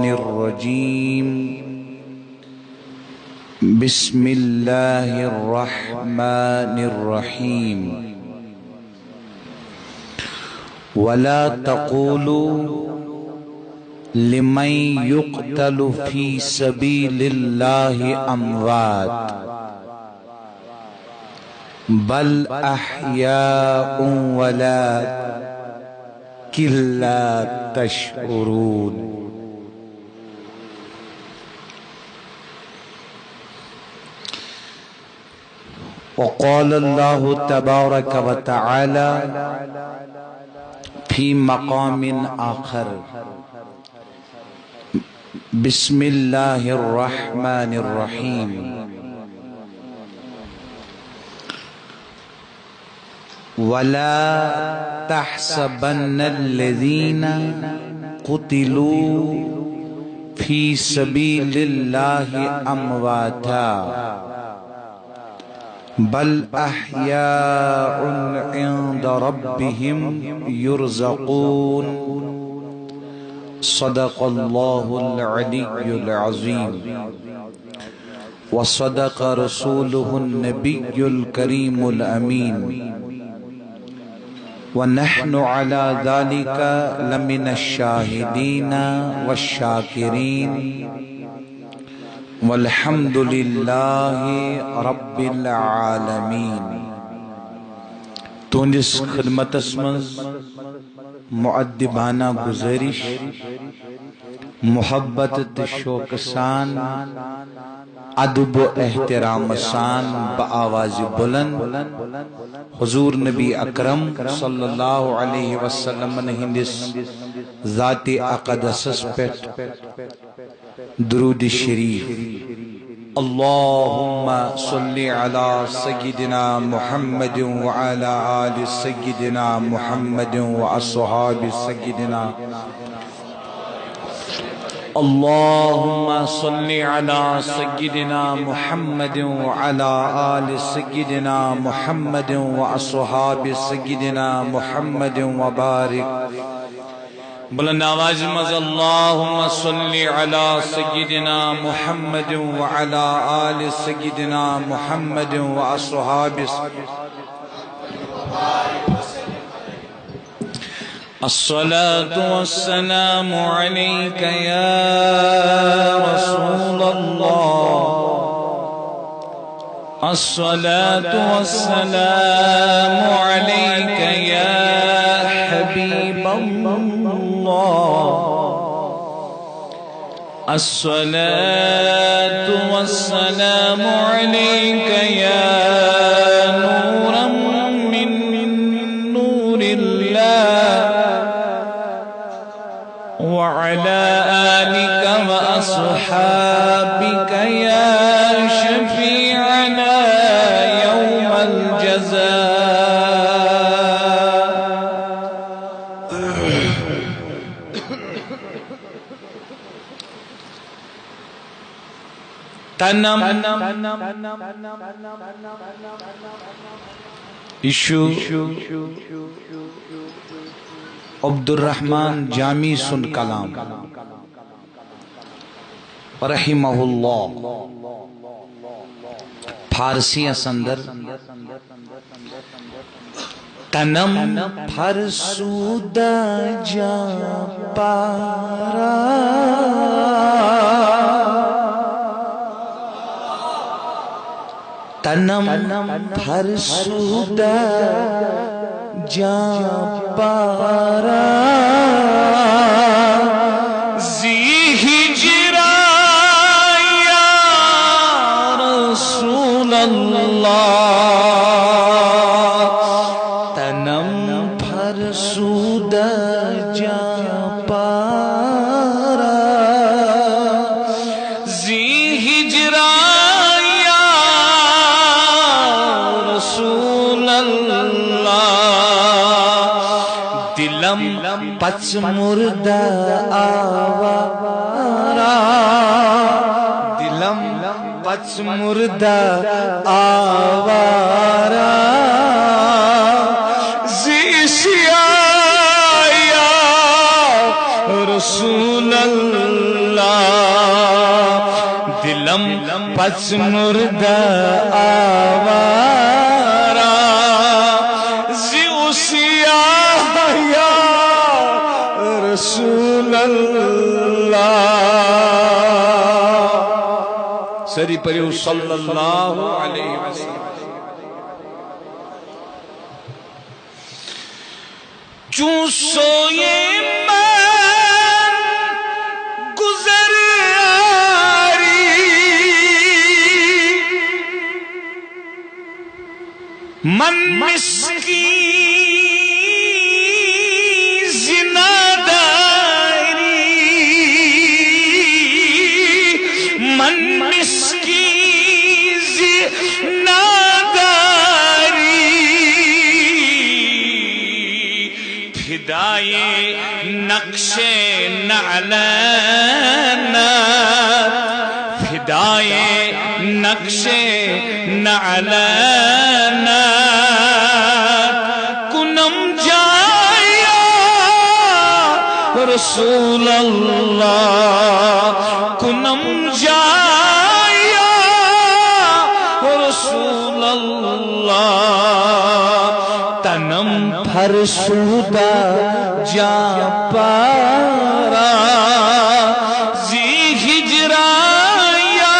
الرجيم بسم الله الرحمن الرحيم ولا تقولوا لمن يقتل في سبيل الله أموات بل أحياء ولكن لا تشعرون وقال الله تبارك وتعالى في مقام آخر بسم الله الرحمن الرحيم ولا تحسبن الذين قتلوا في سبيل الله أمواتا بل أحياء عند ربهم يرزقون صدق الله العلي العظيم وصدق رسوله النبي الكريم الأمين ونحن على ذلك لمن الشاهدين والشاكرين والحمد لله رب العالمين. تونس خدمت اسمز معدبانہ گزارش محبت تشوق سان ادب و احترام سان بآواز بلند حضور نبی اکرم صلی اللہ علیہ وسلم نے ہندس ذات اقدس پیٹ درود شریف اللہم صلی علی سیدنا محمد وعلی آل سیدنا محمد واصحاب سیدنا اللہم صلی علی سیدنا محمد وعلی آل سیدنا محمد واصحاب سیدنا محمد وبارک بلند آواز مز اللہم صلی علی سیدنا محمد وعلی آل سیدنا محمد واصحاب الصلاة والسلام عليك يا رسول الله الصلاة والسلام عليك يا حبيب الله الصلاة والسلام عليك يا نورا من نور الله وعلى آلك وأصحابك يا شفيعنا يوم الجزاء تنم ایشو عبد الرحمن جامی سن کلام رحمہ اللہ فارسی اسندر تنم فرسودہ جا پارا تنم فرسودہ جا پارا زی ہجرا یا رسول اللہ تنم فرسودہ جا پارا زی ہجرا یا رسول اللہ دلم پچ مردہ آوارا دلم پچ مردہ آوارا زیشیا یا رسول اللہ پچمردہ آوارا زیوسیا یا رسول اللہ سری پریو صلی اللہ علیہ وسلم چون سوئے من مسکی زناداری من مسکی زناداری فدائے نقش نعلنا فدائے نقش نعلنا رسول اللہ کنم جایا رسول اللہ تنم فرسودہ جا پارا زی ہجرایا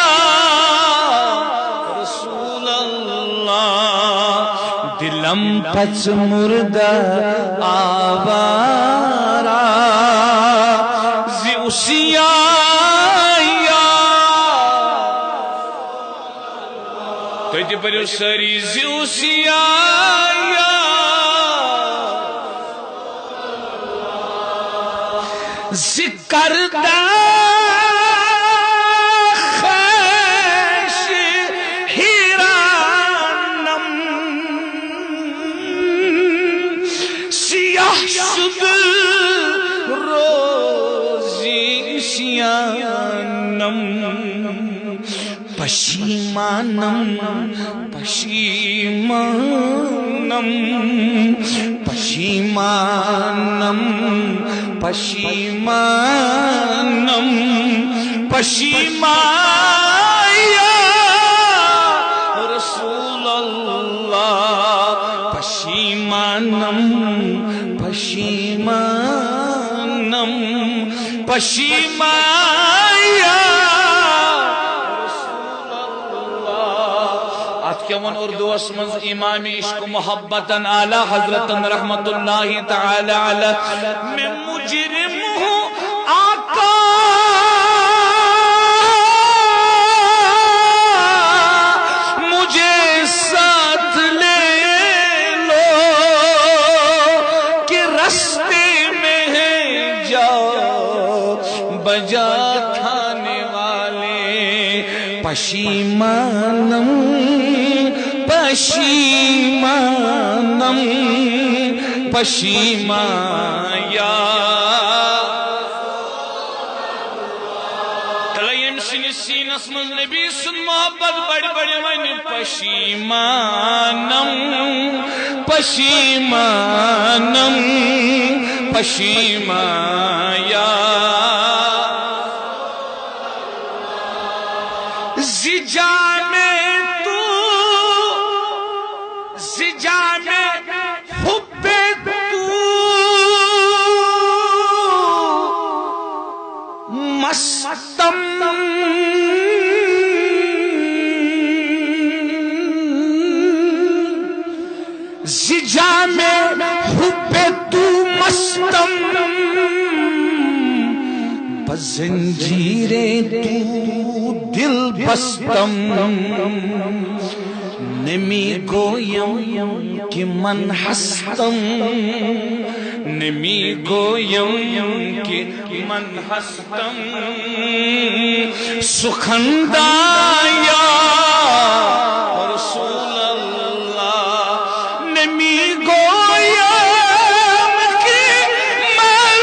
رسول اللہ دلم پچ مردہ آوارا زیوسیا تو یہ پریو سری زیوسیا ذکر دا خیش ہیرانم سیاہ شد روزیشیانم پشیمانم پشیمانم پشیمانم پشیمانم پشیمایا رسول اللہ پشیمانم پشیمانم پشیمایا رسول اللہ آت کیون اردو اسمز امام عشق محبتاً آلہ حضرتاً رحمت اللہ تعالی علیہ میں مجرم ہوں آقا مجھے ساتھ لے لو کہ رستے میں ہے جا بجا کھانے والے پشیمانم پشیمانم پشیمایا تلیم سین اسمز نبی سن محبت بڑی بڑی معنی پشیمانم پشیمانم پشیمایا زجا میں تو زجا میں حب تو مستم زجا میں حب تو مستم زنجیرے تو دل بستم نمی گویم کہ من ہستم نمی گویم کہ من ہستم سخندایا رسول اللہ نمی گویم کہ من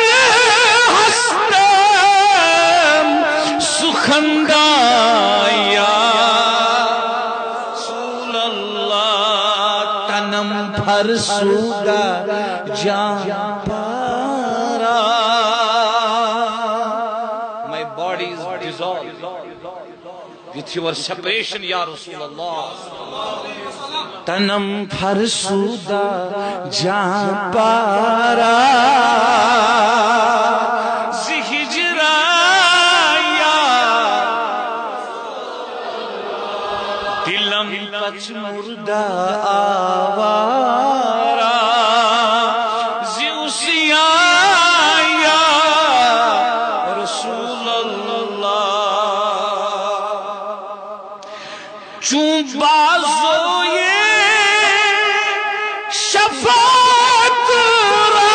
ہستم سخندایا رسول اللہ تنم فرسودہ جا پارا. My body is dissolved with your separation Ya Rasulullah. تنم فرسودا جان پارا زہجرا یا دلم پچ مردہ آوارا زیوسیا یا رسول اللہ چون بازو یہ شفاعت را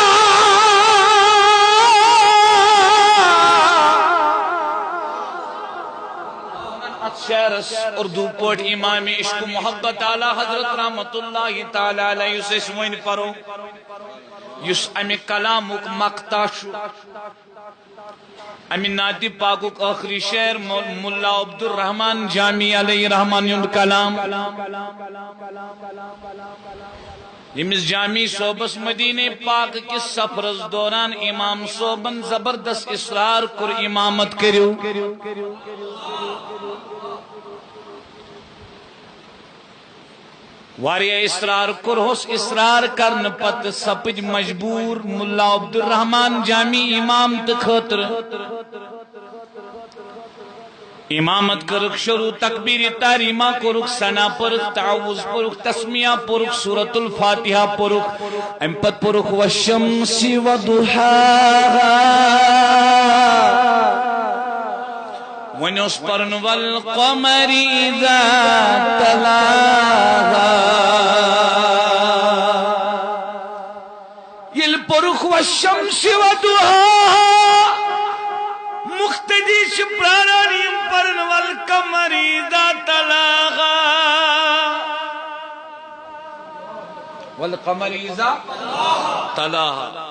شعرس اردو پوٹ امام عشق محبت اعلی حضرت رحمت اللہ تعالی علیہ وسلم پرو یس امی کلامک مقطع شو امی نعت پاکک آخری شعر ملا عبد الرحمن جامی علیہ رحمان یند کلام یمس جامی صوبس مدینہ پاک کس سفرس دوران امام صوبن زبردست اصرار کر امامت کریو واریا اصرار کرہس اصرار کرن پت سپج مجبور ملا عبد الرحمن جامی امام تخطر امامت کرک شروع تکبیر تحریمہ کرک ثنا پرک تعوذ پرک تسمیہ پرک سورة الفاتحہ پرک امپت پرک والشمس وضحاها ونس پرن والقمر اذا تلاها یل پرک والشمس وضحاها مختدی شپرانیم پرن والقمر اذا تلاها والقمر اذا تلاها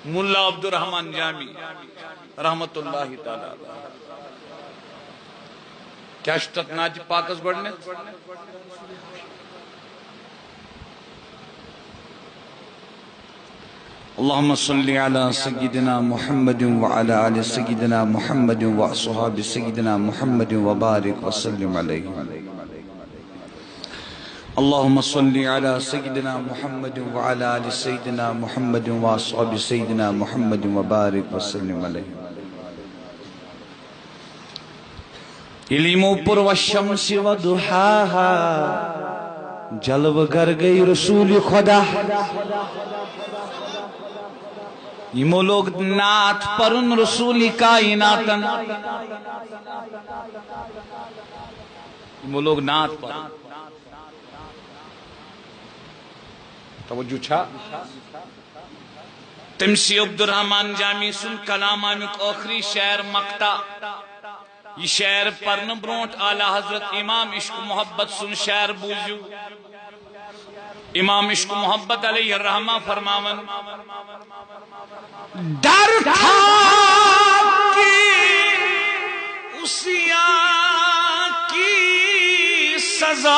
ملا عبد الرحمن جامی رحمت اللہ تعالی کیا شتت ناجی پاکس گوڑنے اللهم صل على سيدنا محمد وعلى آل سيدنا محمد وأصحاب سيدنا محمد وبارك وسلم عليه اللهم صل على سيدنا محمد وعلى آل سيدنا محمد وأصحاب سيدنا محمد وبارك وسلم عليه علمو پر والشمس وضحاها جلو گر گئی رسول خدا یمو لوگ نعت پرن رسول کائناتن یمو لوگ نعت پرن توجہ چھا تمسی عبد الرحمن جامی سن کلام آمک آخری شعر مقطع یہ شعر پرن برونٹ اعلی حضرت امام عشق محبت سن شعر بوزیو امام عشق محبت علیہ الرحمہ فرماون ڈر تھا کہ اسیا کی سزا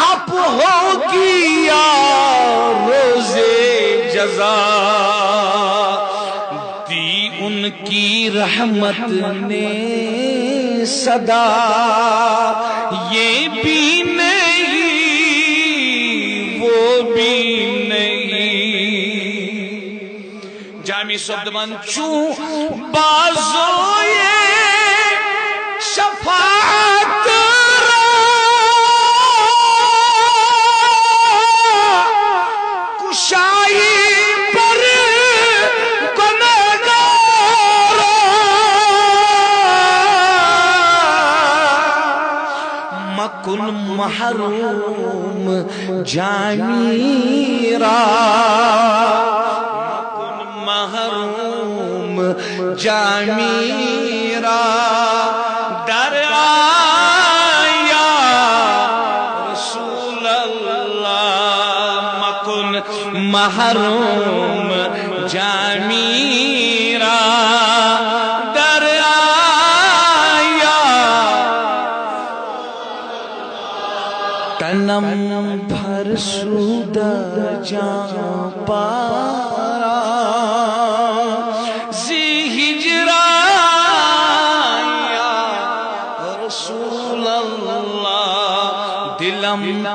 اب ہوگی یا روز جزا دی ان کی رحمت نے صدا یہ بھی نہیں وہ بھی نہیں جامی صبدمان چون بازوئے شفاعت را کشائی پر مکن محروم جامی را مکن محروم جامی را در آیا رسول اللہ مکن محروم جامی را در تنم بھر سودہ جان پارا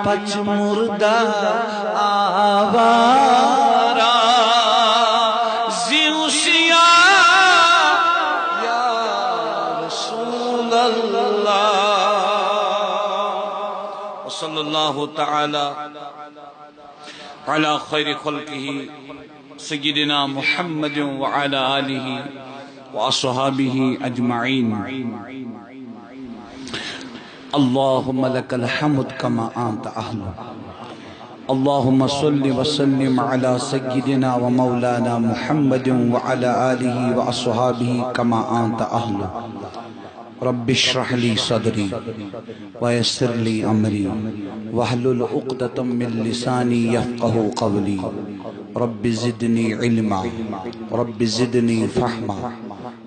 پچ مردہ آوارا زیوسیا یا رسول اللہ وصلی اللہ تعالی علی خیر خلقہ سیدنا محمد وعلی آلہ واصحابہ اجمعین اللہم لک الحمد کما انت اہل اللہم صلی وسلم علی سیدنا و مولانا محمد وعلی آلہ واصحابہ کما انت اہل رب اشرح لی صدری ویسر لی امری واحلل عقدۃ من لسانی یفقہوا قولی رب زدنی علما رب زدنی فہما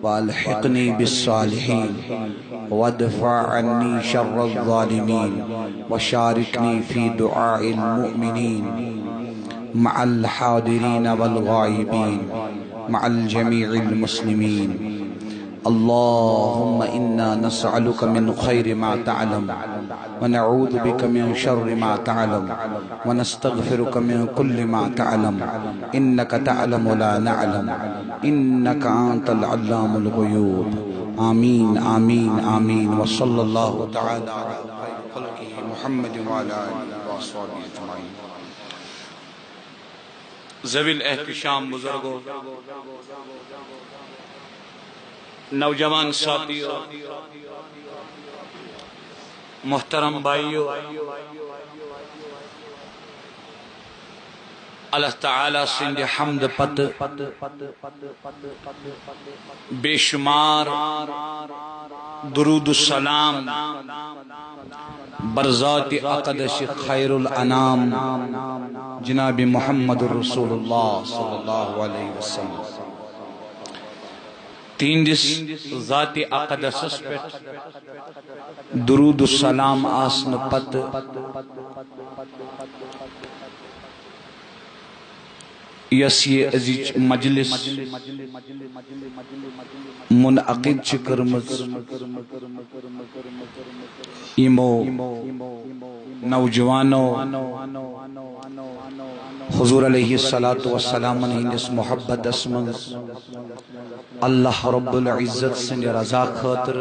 والحقنی بالصالحین وادفع عنی شر الظالمین وشارکنی فی دعاء المؤمنین مع الحاضرین والغائبین مع الجمیع المسلمین اللہم انا نسألک من خیر ما تعلم ونعوذ بك من شر ما تعلم ونستغفرك من كل ما تعلم إنك تعلم لا نعلم إنك أنت العلام الغيوب آمين آمين آمين وصلى الله تعالى على خير خلقه محمد وعلى آله وصحبه أجمعين ذوی الاحتشام بزرگوں، نوجوان ساتھیوں، محترم بھائیوں، اللہ تعالیٰ سند حمد پت بے شمار درود السلام برذات اقدس خیر الانام جناب محمد رسول اللہ صلی اللہ علیہ وسلم تیندس ذات اقدس پر درود السلام آسن پت یس یہ عزیز مجلس منعقد چکرمز ایمو نوجوانو حضور علیہ السلام ہندس محبت اسمنز اللہ رب العزت سنگ رضا خاطر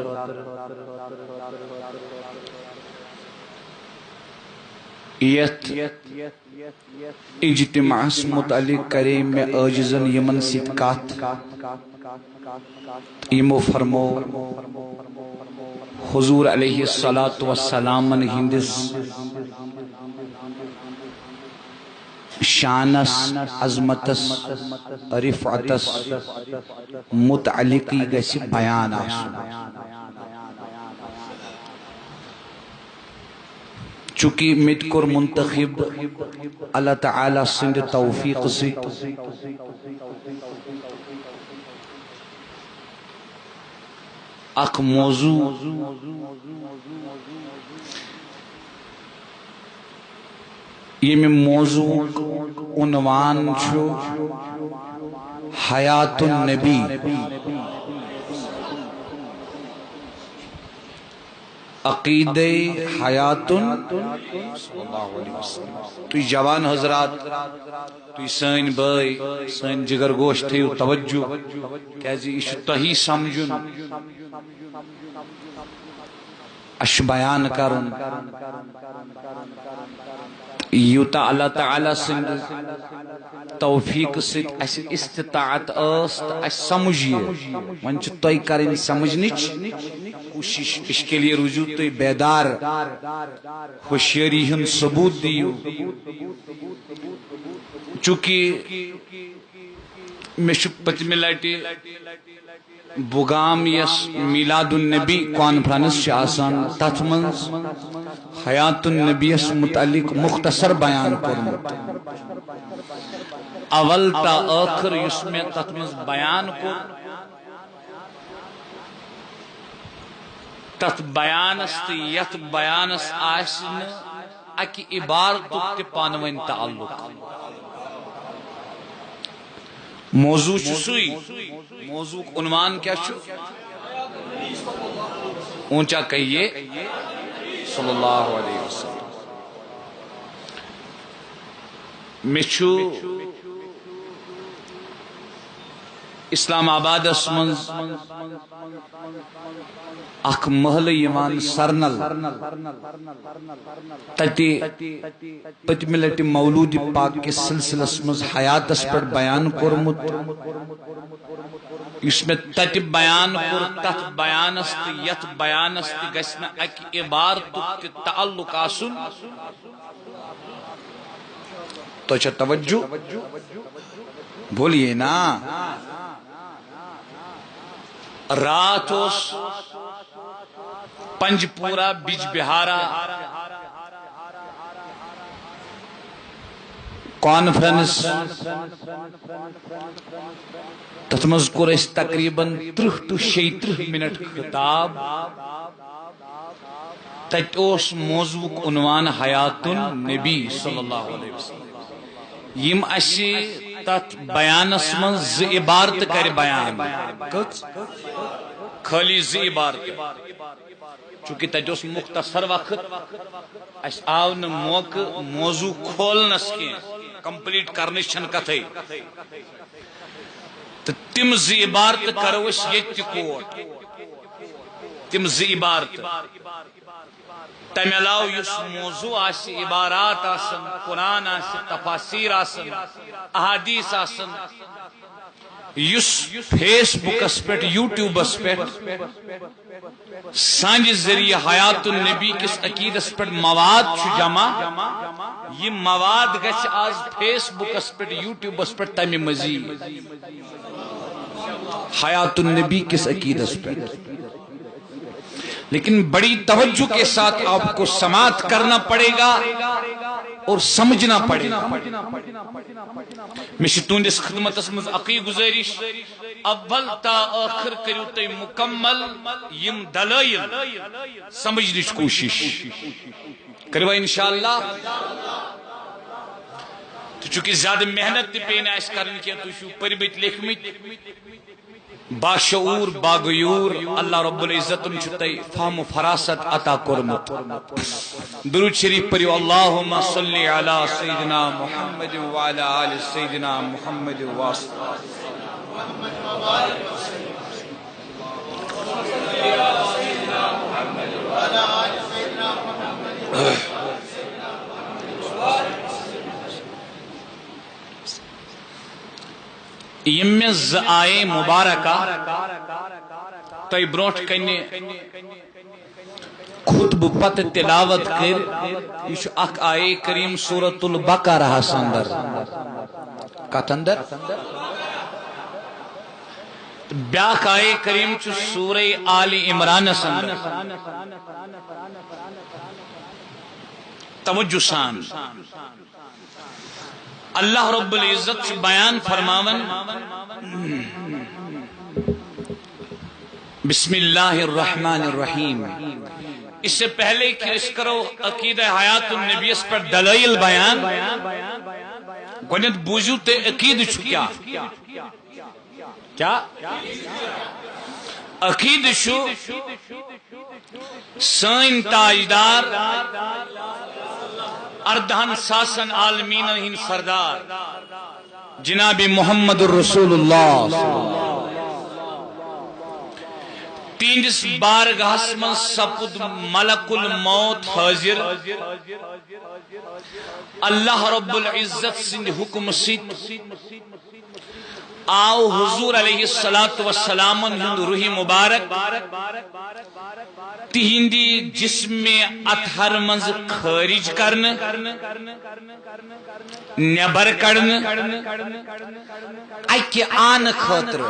یت اجتماع متعلق کرے میں عاجزن یمن سید کات ایمو فرمو حضور علیہ السلام ہندس شانس عظمتس رفعتس متعلقی گسی بیان آسن چونکہ متکر منتخب اللہ تعالیٰ سند توفیق سے اک موضوع یہ میں موضوع عنوان چھو حیات النبی عقیدہ حیات صلی اللہ علیہ وسلم تو جوان حضرات تو سین بائی سین جگر گوشت تھے توجہ کیازی اس تہی سمجھن اش بیان کرن یوتا اللہ تعالیٰ سنگ توفیق سے اس استطاعت است اس سمجھئے منچ توئی کریں سمجھنیچ کوشش اس کے لیے رجوع توئی بیدار ہوشیاری ہن ثبوت دیو چونکہ میں شپت ملاٹی بغام یس میلاد النبی کانفرنس آسان تتمنز حیات النبی اس متعلق مختصر بیان کرمت اول تا آخر اس میں تتمنز بیان کو تت بیانست یت بیانس آسن اکی عبارتک تی پانوین تعلق موضوع چسوئی موضوع عنوان کیا چھو اونچا کہیے صلی اللہ علیہ وسلم مچھو اسلام آباد من اخ محل یوان سرنل تتی پتمہ لٹہ مولود پاک کے سلسلس مز حیاتس پر بیان کورمت اس میں تت بیان کور تت بیانس یت بیانس گژھِ نہٕ اکہ عبارتک تہ تعلق آسن تو چھا توجہ بولیے نا رات اس پنج پورا بج بہارا کانفرنس تتھ مز کور اس تقریباً 30 to 36 منٹ خطاب تت اس موضوع عنوان حیات النبی صلی اللہ علیہ وسلم یم اسی تت بیانس من ز عبارت کر بیان خالی ز عبارت چونکہ تت اس مختصر وقت اس آو ن موقع موضوع کھولنس کی کمپلیٹ کرنس چھن کتھے تو تم ز عبارت کرو اس یت کوٹ تم ز عبارت تم علاوہ اس موضوع آسی عبارات آسن قرآن آسی تفاسیر آسن احادیث آسن یس فیس بکس پیٹ یوٹیوبس پیٹ سانج ذریعہ حیات النبی کس عقیدس پیٹ مواد چھ جمع یہ مواد گچھ آز فیس بکس پیٹ یوٹیوبس پیٹ تمی مزید حیات النبی کس عقیدس پیٹ لیکن بڑی توجہ کے ساتھ آپ کو سماعت کرنا پڑے گا اور سمجھنا پڑے گا مجھے تہندس خدمتس مز عقی گزارش اول تا آخر کریو تی مکمل یم دلائل سمجھنش کوشش کروا انشاءاللہ تو چونکہ زیادہ محنت تی پین ایس کرن کیا تو شو پربت لکھمت باشعور باغیور اللہ رب العزت چھتے فهم و فراست عطا کرمت درود شریف پڑھو اللہم صلی علی سیدنا محمد وعلی آل سیدنا محمد واسطہ یمز آئے مبارکہ تو بروٹ کنے خطب پت تلاوت کر یہ اخ آئے کریم سورۃ البقرہ اندر کت اندر بیاک آئے کریم چھ سورہ آل عمران اندر توجہ سان اللہ رب العزت بیان فرماون بسم اللہ الرحمن الرحیم اس سے پہلے کہ اس کرو عقیدہ حیات النبی اس پر دلائل بیان گونیت بوجو تے عقید چھو کیا عقید چھو سائن تاجدار اردہن ساسن عالمین ہن سردار جناب محمد الرسول اللہ تینجس بارگاہس من سپد ملک الموت حاضر اللہ رب العزت سند حکم سید آو حضور علیہ السلام ہند روح مبارک تہندی جسم اطہر منز خارج کرن نبر کڑن اکی آن خاطر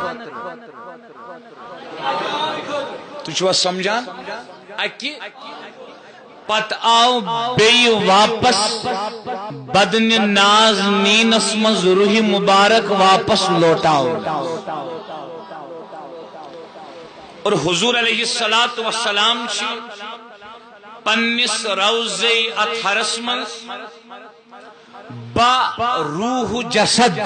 تو چھوا سمجھان اکی پت آو بی واپس بدن نازنین اسمز روح مبارک واپس لوٹاؤ اور حضور علیہ السلام چھ پنس روزے اطہرس منز با روح جسد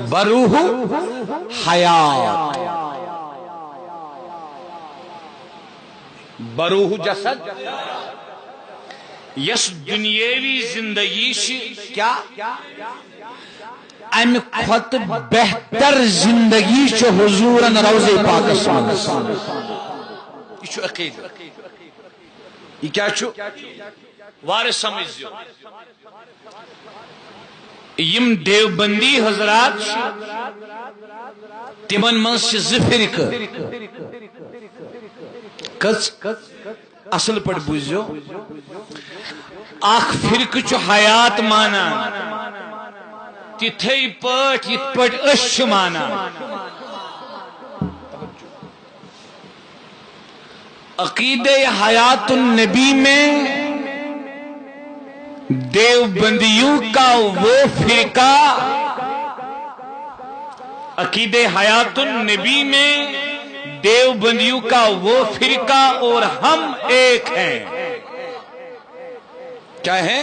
بروح حیات بروح جسد یس دنیاوی زندگی کیا امہ کھت بہتر زندگی چھ حضورن روضہ پاکس منز. یہ عقید یہ کیا چھو وارث سمجھو. یم دیوبندی حضرات تمن منز چھ زٕ فرقہ. کس اصل پٹ بوزیو. اخ فرقہ چھ حیات مانا تتھے پٹ یت پٹ أسۍ چھ مانا. عقیدہ حیات النبی میں دیوبندیوں کا وہ فرقہ، عقیدہ حیات النبی میں دیوبندیوں کا وہ فرقہ اور ہم ایک ہیں. کیا ہے؟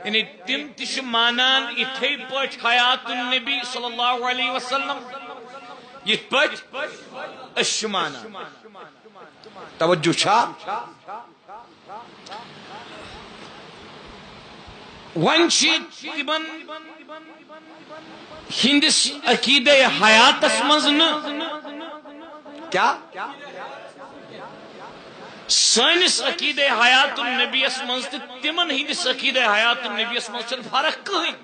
یعنی تم تش مانان اتھے پٹ حیات النبی صلی اللہ علیہ وسلم یت پٹ أسۍ چھ مانان. توجہ چھا. ون چھ تمن ہندس عقیدہ حیاتس مز کیا سانس عقیدہ حیات النبی مز تمن ہندس عقیدہ حیات النبی مز فرق کہیں.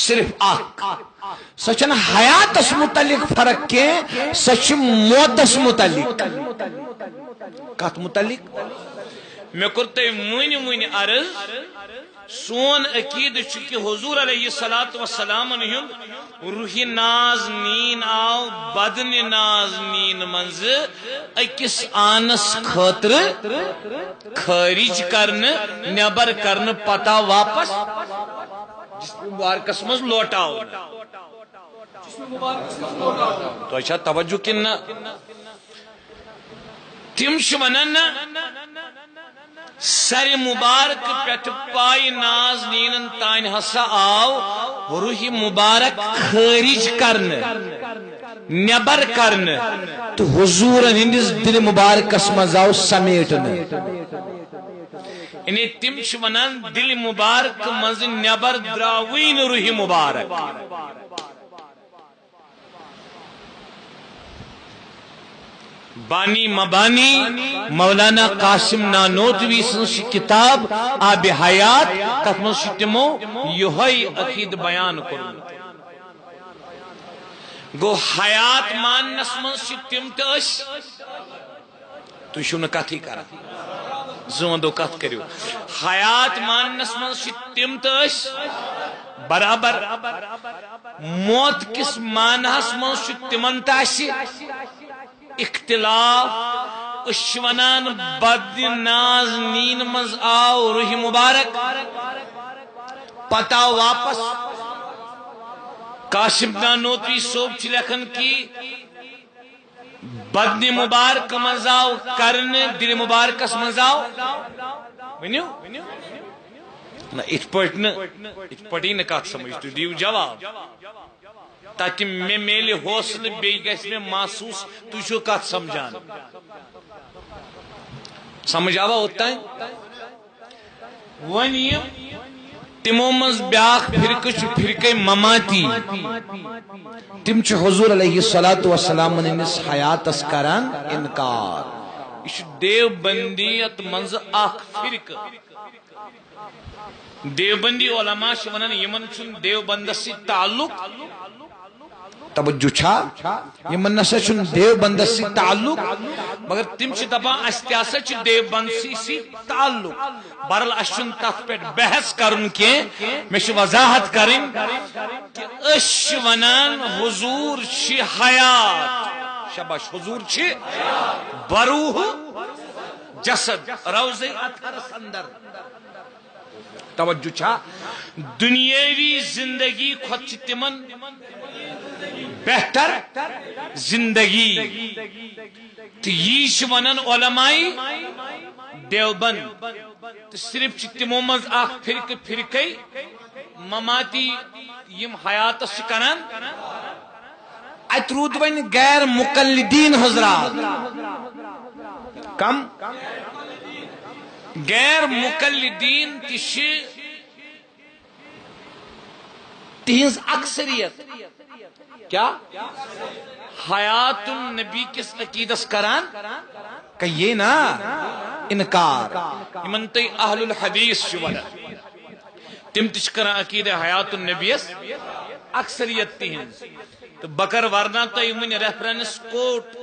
صرف سچن حیاتس متعلق فرق کے سچ موتس متعلق. کت متعلق میں کرتے مون عرض سون عقید کہ حضور علیہ الصلوۃ والسلام روح ناز نین آو بدن ناز نین منز اکس آنس خاطر خارج کرن نبر کرن پتہ واپس جسم مبارکس مز لوٹاو. تو اچھا توجہ کن تم ونان سر مبارک پہ پائے ناز نینن تان ہسا آو روح مبارک خارج کرن نبر کرن تو حضور ہندس دل مبارکس مز آو سمیٹن. یعنی تم ونان دل مبارک مز نبر دراوین روح مبارک. بانی مبانی مولانا قاسم نانوتوی سنس کتاب آب حیات تک من تمو یہ عقید بیان کرن. گو حیات مانس من تم تس تھی کتھی کر زندو کت کرو. حیات مانس من تم تس برابر موت کس مانہس من تمن تس اختلاف. ونان بد ناز نین مز آو روح مبارک پتہ واپس. قاسم نانوتوی صوب چھ لکھن کی بدن مبارک مز آو کرن دل مبارکس مز آو ونیو نا ات پٹ کت سمجھ تو دیو جواب تاکہ میں میلے حوصلہ بی گھس میں محسوس تھی کت سمجھان. سمجھ آوا ہوتا ہے. ون تمو مز بیاکھ فرقہ فرقہ مماتی. تم چھ حضور علیہ الصلوۃ والسلام ہندس حیاتس کران انکار. یہ دیوبندیت منز اخ فرقہ. دیوبندی علماء ونان یمن چھ دیوبندس سی تعلق. توجہ چھا یمن نسا چھ دیوبندس سی تعلق مگر تم چھ دپان اس تہ ہسا چھ دیوبند سی تعلق. برل اس چھ تت پہ بحث کرن کی میں چھ وضاحت کرن کہ اس ونان حضور چھ حیات. شاباش حضور چھ بروح جسد روضہ اطہرس اندر. توجہ چھا دنیاوی زندگی کھت چھ تمن بہتر زندگی. تو یہ ونان علماء دیوبند تو صرف تمو مز اخ فرقہ مماتی یم حیاتس کران. ات رود ون غیر مقلدین حضرات. کم غیر مقلدین تش تہذ اکثریت کیا حیات النبی کس عقیدس کران کہ یہ نا انکار یمن تی اہل الحدیث ونان تم تش کران عقید حیات النبی اکثریت تہذ تو بکر ورنا تھی ون ریفرنس کوٹ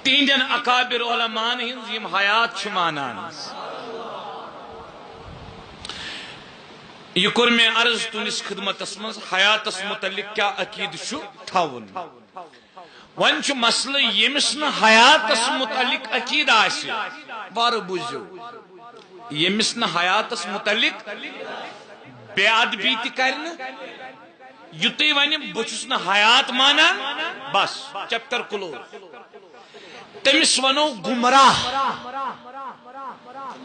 تہندین اکابر علماء ہند یم حیات مانان یہ کور میں عرض تنس خدمتس من حیاتس متعلق کیا عقید تھاون ون مسئلہ یمس نا حیاتس متعلق عقید آسی بار بوزو یمس نا حیاتس متعلق بے ادبی ترن یوتی ون بچس نا حیات مانان بس چیپٹر کلوز تمس ونو گمراہ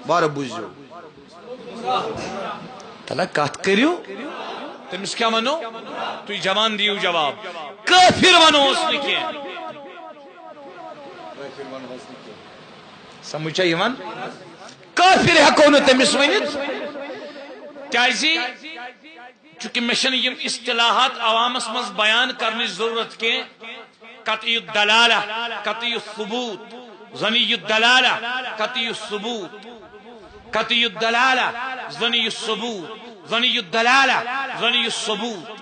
بار بوزو تلا کت کریو تمس کیا ونو تھی جوان دیو جواب کافر ونو اس نے کیا سمجھا یوان کافر ہکو نہ تمس ونت کیازی چونکہ مشن یم اصطلاحات عوامس مز بیان کرنے ضرورت کے قطعی الدلالہ قطعی الثبوت ظنی الدلالہ قطعی الثبوت قطعی الدلالہ ظنی الثبوت ظنی الدلالہ ظنی الثبوت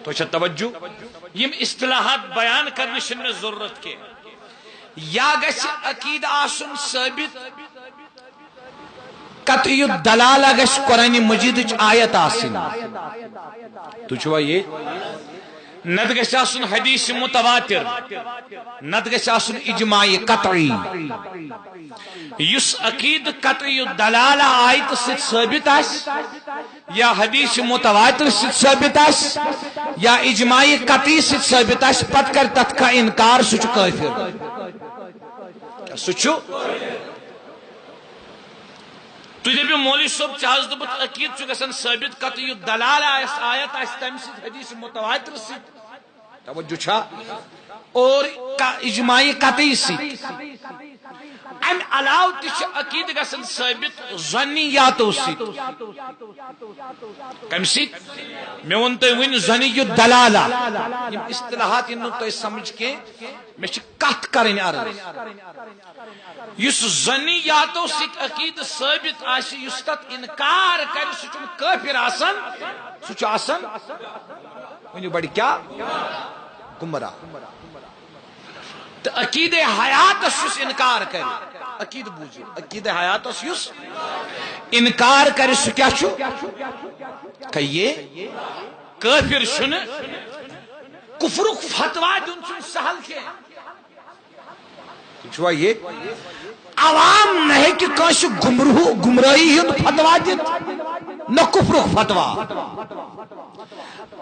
تو اچھا توجہ یم اصطلاحات بیان کرنے شن ضرورت کے یا گش عقید آسن ثابت قطعی الدلالہ گش قرآن مجید آیت آسن تو چھوا یہ نت گژھِ آسُن حدیث متواتر نت گژھِ آسن اجماعی قطعی یس عقید قطعی الدلالہ آیت ست ثابت آس یا حدیث متواتر ست ثابت آس یا اجماعی قطعی ست ثابت آس پت کر تت کا انکار سچ کافر سچو تھی دپو مولوی صاحب چاہس دپت عقید گھن ثابت قطعی الدلالہ آیت آس تم ست حدیث متواتر ست توجہ چھا اور اجماعی قطعی ست ام علاوہ تہ عقید گھن ثابت ظنیاتو ست کم ست مے ون تھی ون ظنی الدلالہ یم اصطلاحات ان تو سمجھ کے میں کت کرن عرض یس ظنیاتو ست عقید ثابت آسی یس تت انکار کر سہ کافر آسان سہ آسان ونیو بڑی کیا گمراہ تو عقید حیات یس انکار کر عقید بوجھو عقید حیات یس انکار کر سہ کیا چھو کہ یہ کافر چھن کفرک فتوا دن چھن سہل کے چھوا یہ عوام نہ کہ کانس گمراہی ہند فتوا دت نہ کفرک فتوا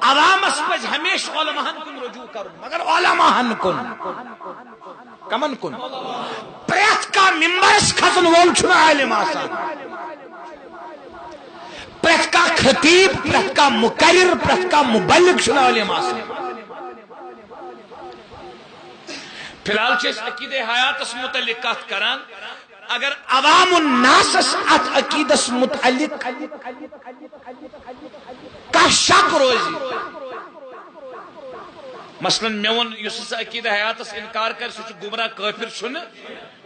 عوامس پز ہمیشہ علماء کن رجوع کرن مگر علماء کن کمن کن پریت کا ممبرس کھسن وول چھن عالم آسان پریت کا خطیب پریت کا مقرر پریت کا مبلغ چھن عالم آسان فی الحال عقید حیاتس متعلق کت کران اگر عوام الناس ات عقیدس متعلق کا شک روزی مثلا مے ون اس عقید حیاتس انکار کر سہ گمراہ کافر چھن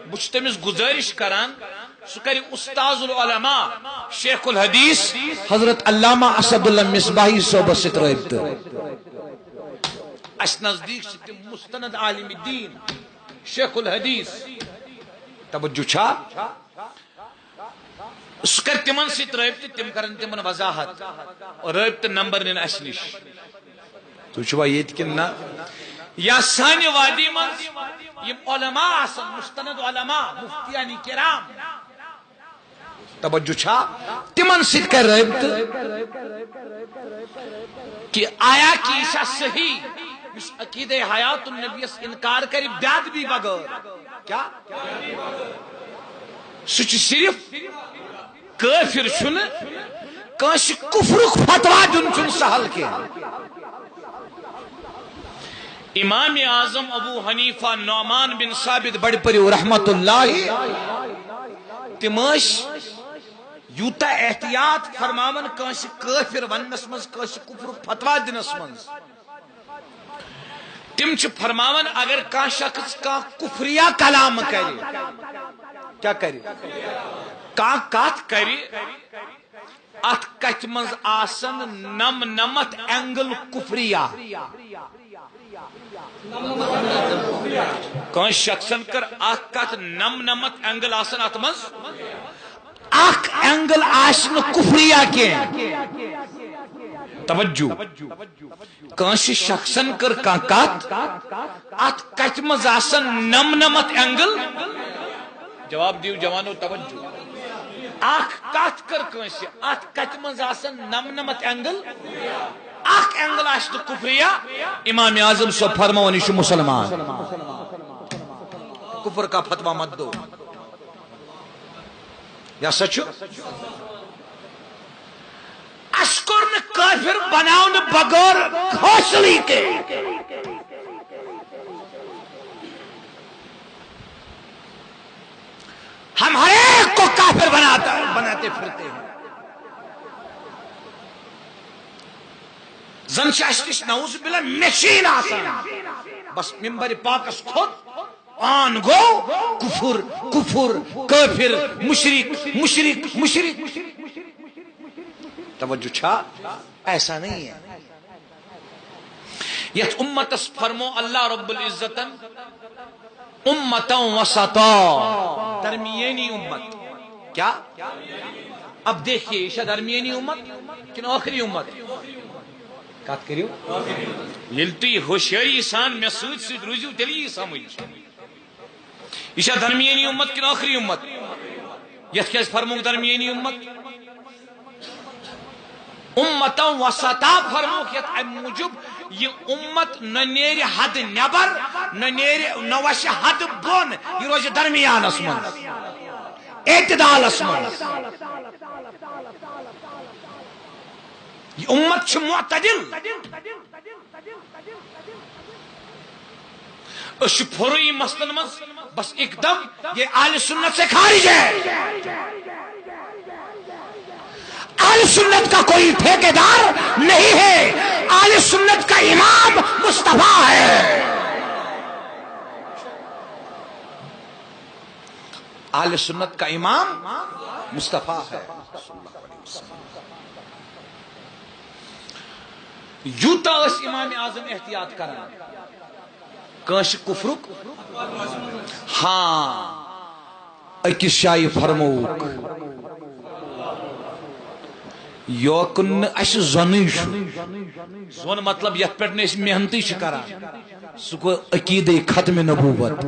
بہ تمس گزارش کران سہ کر استاذ العلماء شیخ الحدیث حضرت علامہ اسد اللہ مصباحی صحبت ست رابطہ اس نزدیک مستند عالم الدین شیخ الحدیث توجہ چھا سہ کر تمن ست رابطہ تم کرن تمن وضاحت اور رابطہ نمبر نن اس نش تو چھوا یہ کن نہ یا سانہ وادی من یم علماء آسن مستند علماء مفتیان کرام توجہ چھا تمن ست کر رابطہ کہ آیا کہ یہ صحیح اس عقید حیات النبی انکار کری بیاد بھی بغیر کیا سچ صرف کافر چھن کانس کفرک فتوا دن چھن سہل کے امام اعظم ابو حنیفہ نعمان بن ثابت بڑ پریو رحمت اللہ تمش یوتا احتیاط فرماون کانس کافر ونس مز کانس کفر فتوا دنس مز تم چھ فرماون اگر کان شخص کا کفریہ کلام کرے کیا کرے کان کات کرے ات کت مز آسن نمت اینگل کفریہ کان شخصن کر ات کت نمت اینگل آسن ات مز اخ اینگل آسن کفریہ کے توجہ کانس شخصن کر کان کت ات کت مز آسن نمت اینگل جواب دیو جوانو توجہ اخ کت کر کانس ات کت مز آسن نمت اینگل اخ اینگل آسن کفریہ امام اعظم سو فرماون یہ مسلمان کفر کا فتوا مت دو یا سچ اشکر نے کافر بناؤ نے بغیر کھوسلی کے ہم ہر ایک کو کافر بناتے پھرتے ہیں زن شاشتش نعوذ باللہ مشین آسان بس منبر پاکس خود آن گو کفر کفر کافر مشرک مشرک مشرک توجہ چھا ایسا نہیں ہے یت امت فرمو اللہ رب العزت امتا وسطا درمیانی امت کیا اب دیکھیے شاید درمیانی امت کن آخری امت کات کریو یلتی ہوشیاری سان میں سوچ سوچ روزیو تلی سمجھ یہ درمیانی امت کن آخری امت یت کیس فرمو درمیانی امت امتا وسطا فرمو یت موجب یہ امت نہ نیر حد نبر نہ وش حد بون یہ روز درمیان اسمان اعتدال اسمان یہ امت چھ معتدل اس فروئی مسئلہ مز بس ایک دم یہ اہل سنت سے خارج ہے اہل سنت کا کوئی ٹھیکیدار نہیں ہے اہل سنت کا امام مصطفیٰ ہے اہل سنت کا امام مصطفیٰ ہے یوتا اس امام اعظم احتیاط کرنا کانش کفرک ہاں اکس شائی فرموک یوکن اس زنیش زون مطلب یت پر نے محنتی شکرا سکو عقید ختم نبوت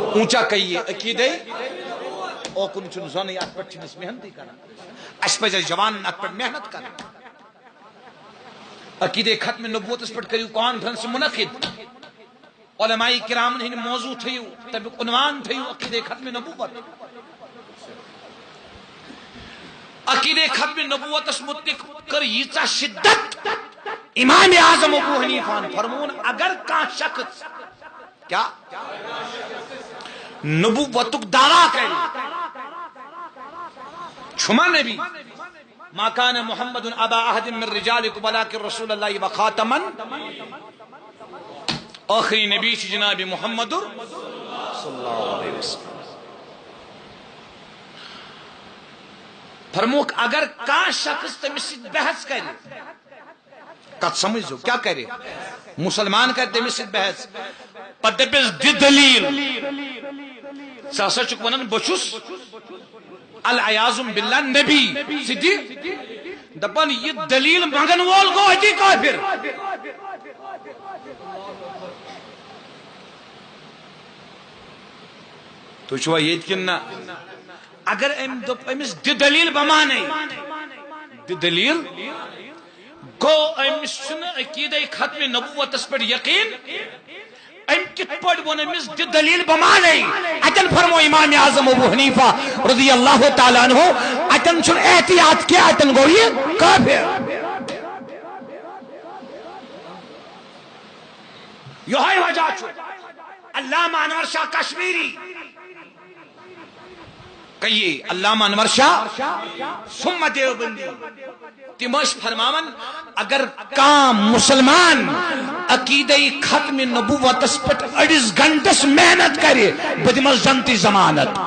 اونچا کہیے عقید اوکن چن زن ات پر چنس محنتی کرا اس پہ جوان ات پر محنت کرا عقید ختم نبوت اس پر کریو کانفرنس منعقد علماء کرام نے موضوع تھیو تب عنوان تھیو عقید ختم نبوت عقید ختم نبوت اس متعلق کر ییچا شدت امام اعظم ابو حنیفہ فرمون اگر کا شخص کیا نبوتک دعویٰ کرے چھما نبی ما کان محمد ابا احد من رجالکم ولکن رسول اللہ وخاتما آخری نبی جناب محمد صلی اللہ علیہ وسلم فرموک اگر کا شخص تمس بحث کرے کت سمجھو کیا کرے مسلمان کر تمس بحث پتہ پس دلیل ساسا چک ونن بچس العیاذ باللہ نبی سدی دپن یہ دلیل منگن وول گو اتی کافر تو چھوا یہ کننا اگر امس دلیل بمانے دلیل گو امس چھ عقیدہ ختم نبوت اس پر یقین ام کت پڑ ون امس دلیل بمانے اتن فرمو امام اعظم ابو حنیفہ رضی اللہ تعالیٰ عنہ اتن چھ احتیاط کیا اتن گو یہ کافر یہ وجہ علامہ انور شاہ کشمیری کہیے علامہ انور شاہ ثم دیوبندی تم فرماون اگر کام مسلمان عقیدہ ختم نبوتس پہ اڑس گھنٹس محنت کرے بہ دمس جنتی ضمانت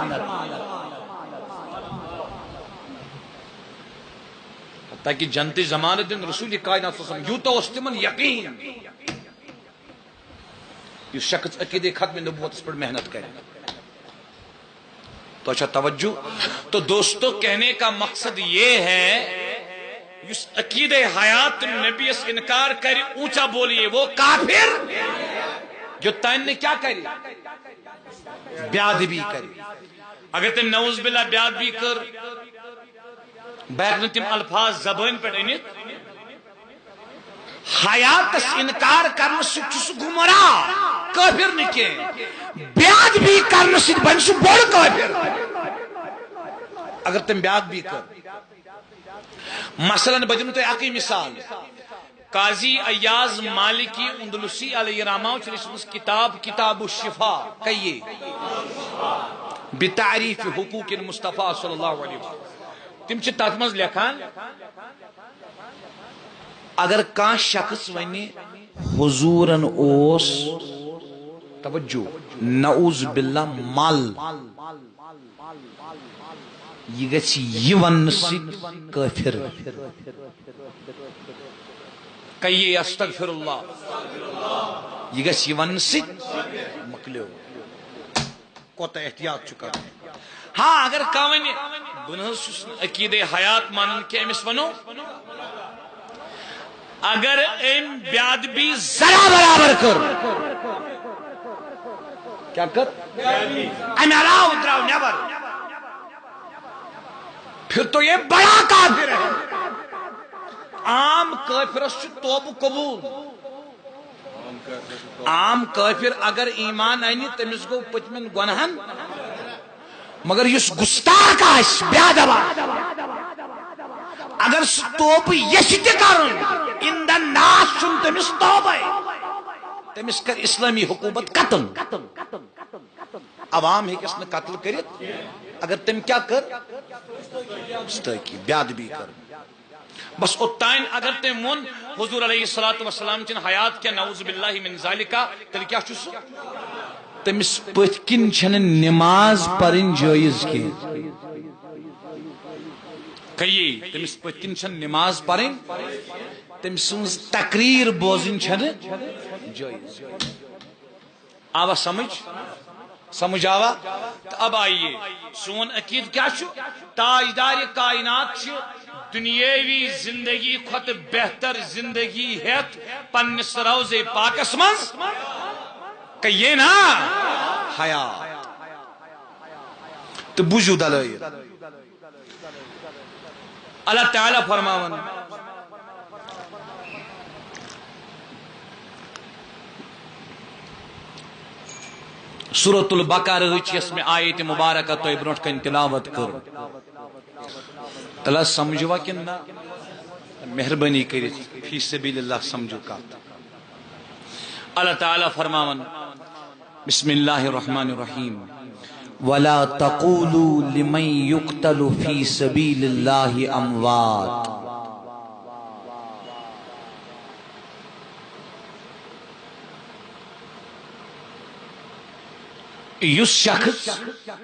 تاکہ جنتی ضمانت دن رسول کائنات صلی اللہ علیہ وسلم یوتا اس تمن یقین یہ شخص عقیدہ ختم نبوت پر محنت کرے تو اچھا توجہ تو دوستو کہنے کا مقصد یہ ہے اس عقیدہ حیات نبی اس انکار کرے اونچا بولیے وہ کافر جو تین نے کیا کری بیاد بھی کری اگر تم نعوذ باللہ بیاد بھی کر بیک تم الفاظ زبان پر انت حیات اس انکار کرنے سے گمراہ کافر نکے بیاد بھی کرنے سے بن سے بڑھ کافر اگر تم بیاد بھی کر مثلا بجن تو اکی مثال قاضی ایاز مالکی اندلسی علیہ رحمہ چلیس کتاب کتاب الشفا کہیے بتعریف حقوق المصطفیٰ صلی اللہ علیہ وسلم تم چھ تاتمز لکھان اگر کان شخص ونی حضورن اوس توجہ نعوذ باللہ مال یہ گچھ یہ ون سید کافر کہیے استغفر اللہ یہ گچھ یہ ون سید مکلیو کوتا احتیاط چکا ہاں اگر کاونی بنہس عقیدہ حیات مانن کے امس ونو اگر ام بیاد بھی ذرا برابر کر کیا کر ام علاو دراو نیبر پھر تو یہ بڑا کافر ہے عام کافر اس توب قبول عام کافر اگر ایمان آئینی تمیز کو پچمن گنہن مگر یہ گستاخ آش بیادبا اگر توب یشت کرن اندن ناس چن تمس توبہ تمس کر اسلامی حکومت قتل عوام ہے کس نے قتل کرت اگر تم کیا کر مستقی بیاد بھی کر بس اتائن اگر تم من حضور علیہ السلام چن حیات کیا نعوذ باللہ من ذالکا تل کیا چس تمس پت کن چھن نماز پرن جائز کی کہیے تمس پت کن چھن نماز پرن تم سنز تقریر بوزن چھن جائز آوا سمجھ آوا تو اب آئیے سون عقید کیا چھو تاجدار کائنات چھو دنیاوی زندگی کھت بہتر زندگی ہیت پنس روز پاکس منز کہیے نا حیات تو بوجھو دلائر اللہ تعالیٰ فرماون سورۃ البقرہ اس میں آیت مبارکہ تو برونٹ کن تلاوت کر تلا سمجھوا کنا مہربانی کری فی سبیل اللہ سمجھو کا اللہ تعالیٰ فرماون بسم اللہ الرحمن الرحیم ولا تقولوا لمن يقتل في سبيل الله اموات یس شخص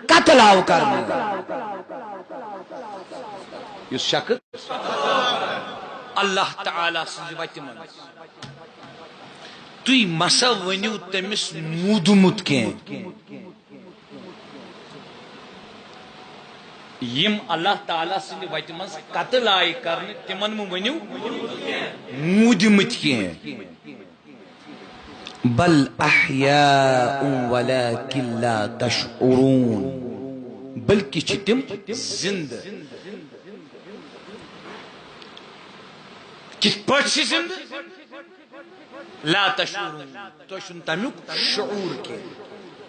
قتل آو کرنے یس شخص اللہ تعالیٰ سجوت من تُوی مسا ونیو تمس مودمت کین یم اللہ تعالیٰ سن وت من قتل آئی کرنے تمن ونیو مودمت کین بل احیاء ولكن لا تشعرون بلکہ چتم زند کس پٹ سے زند لا تشعرون تو شن تمیک شعور کے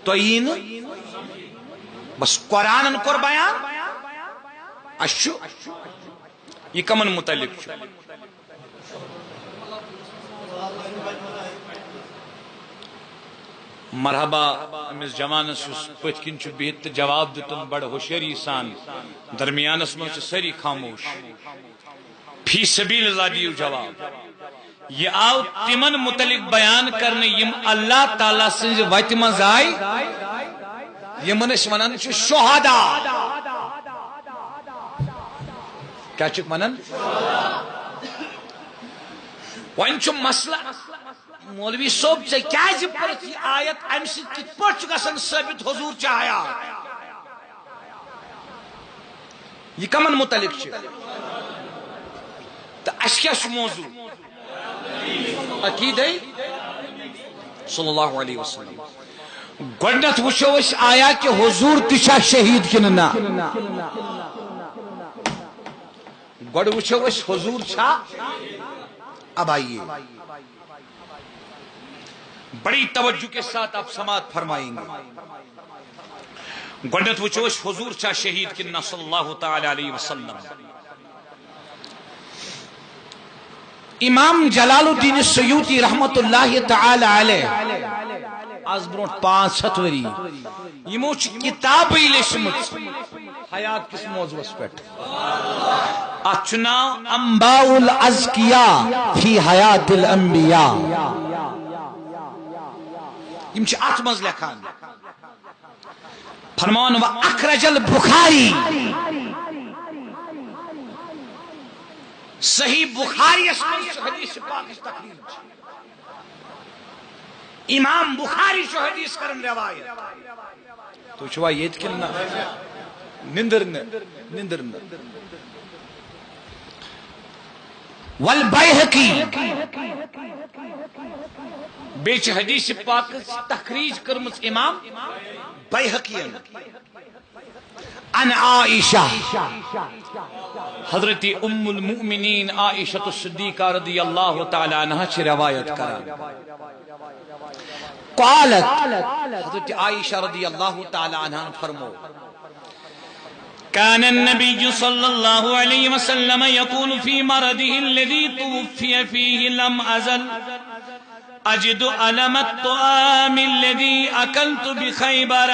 تو این بس قرآن کر بیان اشو یہ کمن متعلق مرحبا امس جوانس پت کن بہت تو جواب دتن بڑ ہوشیاری سان درمیانس من سری خاموش فی سبیل اللہ دیو جواب یہ آو تمن متعلق بیان کرنے یم اللہ تعالی سنز وت مز آئی یمن اس ونان شہدا کیا چھ ونان ون چھ مسئلہ مولوی صاحب سے کیا پرت یہ آیت ام سے کت پٹ گسن ثابت حضور چاہیا یہ کمن متعلق چھ تو اس کیا موضوع عقیدہ صلی اللہ علیہ وسلم گوڑنت وچھو اس آیا کہ حضور تشا شہید کننا گوڑ وچھو اس حضور چھا اب آئیے بڑی توجہ کے ساتھ آپ سماعت فرمائیں گے گوڑنت وچھو اس حضور چھا شہید کننا صلی اللہ تعالی علیہ وسلم امام جلال الدین السیوطی رحمت اللہ تعالی علیہ آز برونٹ 500 وری یمو چھ کتاب لیشمت حیات کس موضوع اس پیٹ اچنا انباء الازکیاء فی حیات الانبیاء یم چھ اتمز لکھان فرمان و اخرج البخاری صحیح بخاری اس حدیث پاک اس تقریر امام بخاری شو حدیث کرن روایت تو چھوا یہ کلنا نندر والبیہقی بیچ حدیث پاک تخریج کرمت امام بیہقی عن عائشہ حضرت ام المؤمنین عائشہ الصدیقہ رضی اللہ تعالی عنہ چھ روایت کریں قالت حضرت عائشہ رضی اللہ تعالی عنہ فرمو كان النبي صلى الله عليه وسلم يقول في مرضه الذي توفي فيه لم أزل أجد ألم الطعام الذي أكلت بخيبر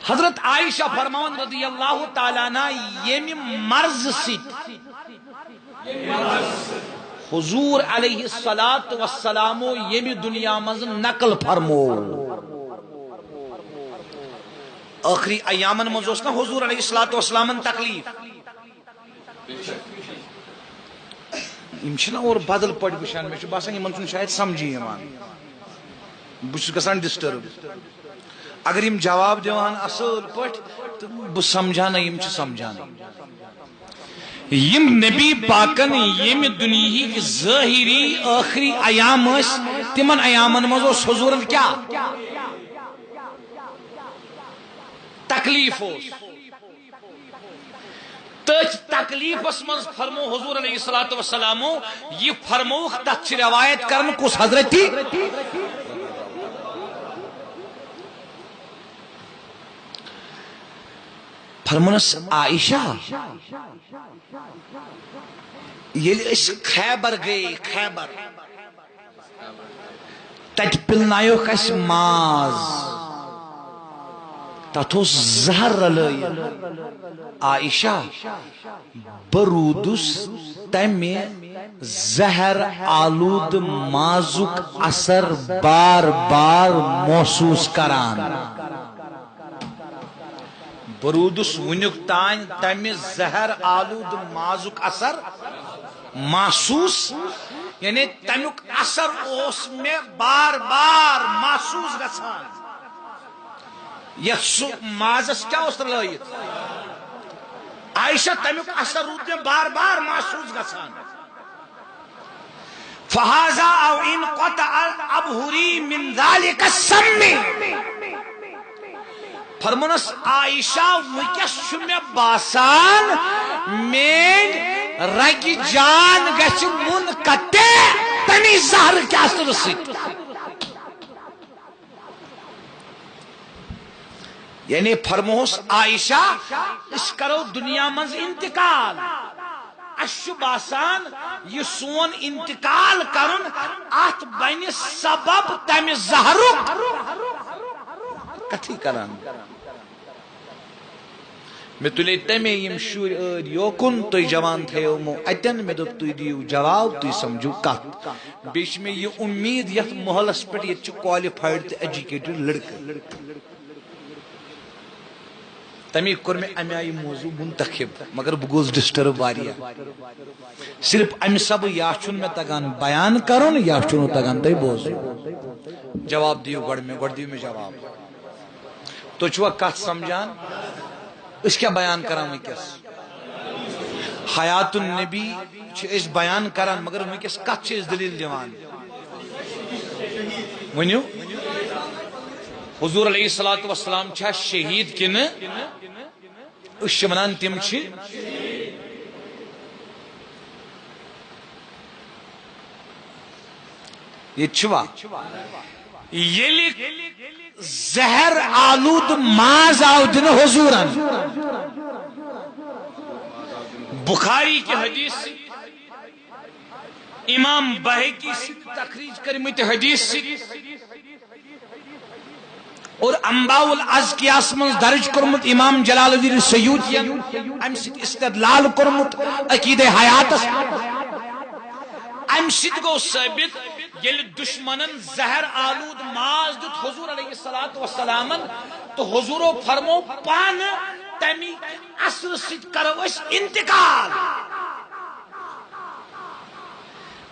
حضرت عائشہ فرمان رضی اللہ تعالیٰ عنہ یہ مرض ست حضور علیہ السلام یہ دنیا مز نقل فرمو آخری ایامن مز نا حضور علیہ السلام تکلیف اور بدل پڑ بشان میں باسان یہ شاید سمجھی بس گسان ڈسٹرب اگر یم جواب دیوان اصل پٹ تو بہ سمجھانا یم چھ سمجھانا یم نبی پاکن یم دنیا کی ظاہری آخری ایام اس تمن ایامن مز اس حضورن کیا تکلیف اس تچ تکلیف اس مز فرمو حضور علیہ السلام یہ فرموخ تچ روایت کرن کس حضرت تھی فرمونس عائشہ یہ اس خیبر گئی خیبر تت پلنایو کس ماز تتوس زہر لئی عائشہ برودس تمی زہر آلود مازک اثر بار بار محسوس کران برودس ونک تان تمہ زہر آلود مازک اثر محسوس یعنی تمیک اثر اس میں بار بار محسوس گژھان یس مازس کیا اس لائت عائشہ تمیک اثر رود میں بار بار محسوس گژھان فہذا او ان قطع ابہری من ذلك السم فرمونس عائشہ وکس میں باسان مین رگ جان گچ منقطع تمی زہر کیا سرسی یعنی فرموس عائشہ اس کرو دنیا منز انتقال اشو باسان یہ سون انتقال کرن ات بن سبب تم زہرک کتھی کران میں تلے تمے یم شور یوکن تو جوان تھیومو اتن میں دپ تو دیو جواب تو سمجھو کت بیچ میں یہ امید یت محلس پہ یہ کوالیفائڈ ایجوکیٹڈ لڑکہ تمی کور میں امی آئی موضوع منتخب مگر بگوز ڈسٹرب واریا صرف امی سب یا چون میں تگان بیان کرن یا چون تگان تی بوز جواب دیو گڑ دیو میں جواب تو چوا کت سمجھان اس کیا بیان کران وکس حیات النبی اس بیان کران مگر وکس کت اس دلیل دیوان ونیو حضور علیہ الصلوۃ والسلام چھا شہید کن اس ونان تم چھ یہ چھوا یلی زہر آلود ماز آو دن حضورن بخاری کی حدیث امام بہقی سے تخریج کرمت حدیث سے اور انباء الازکیاس من درج کرمت امام جلال الدین سیوطی ام سید استدلال کرمت عقید حیات ام سید گو ثابت یل دشمنن زہر آلود ماز دت حضور علیہ الصلوۃ والسلام تو حضورو فرمو پان تمی اثر سید کرو اس انتقال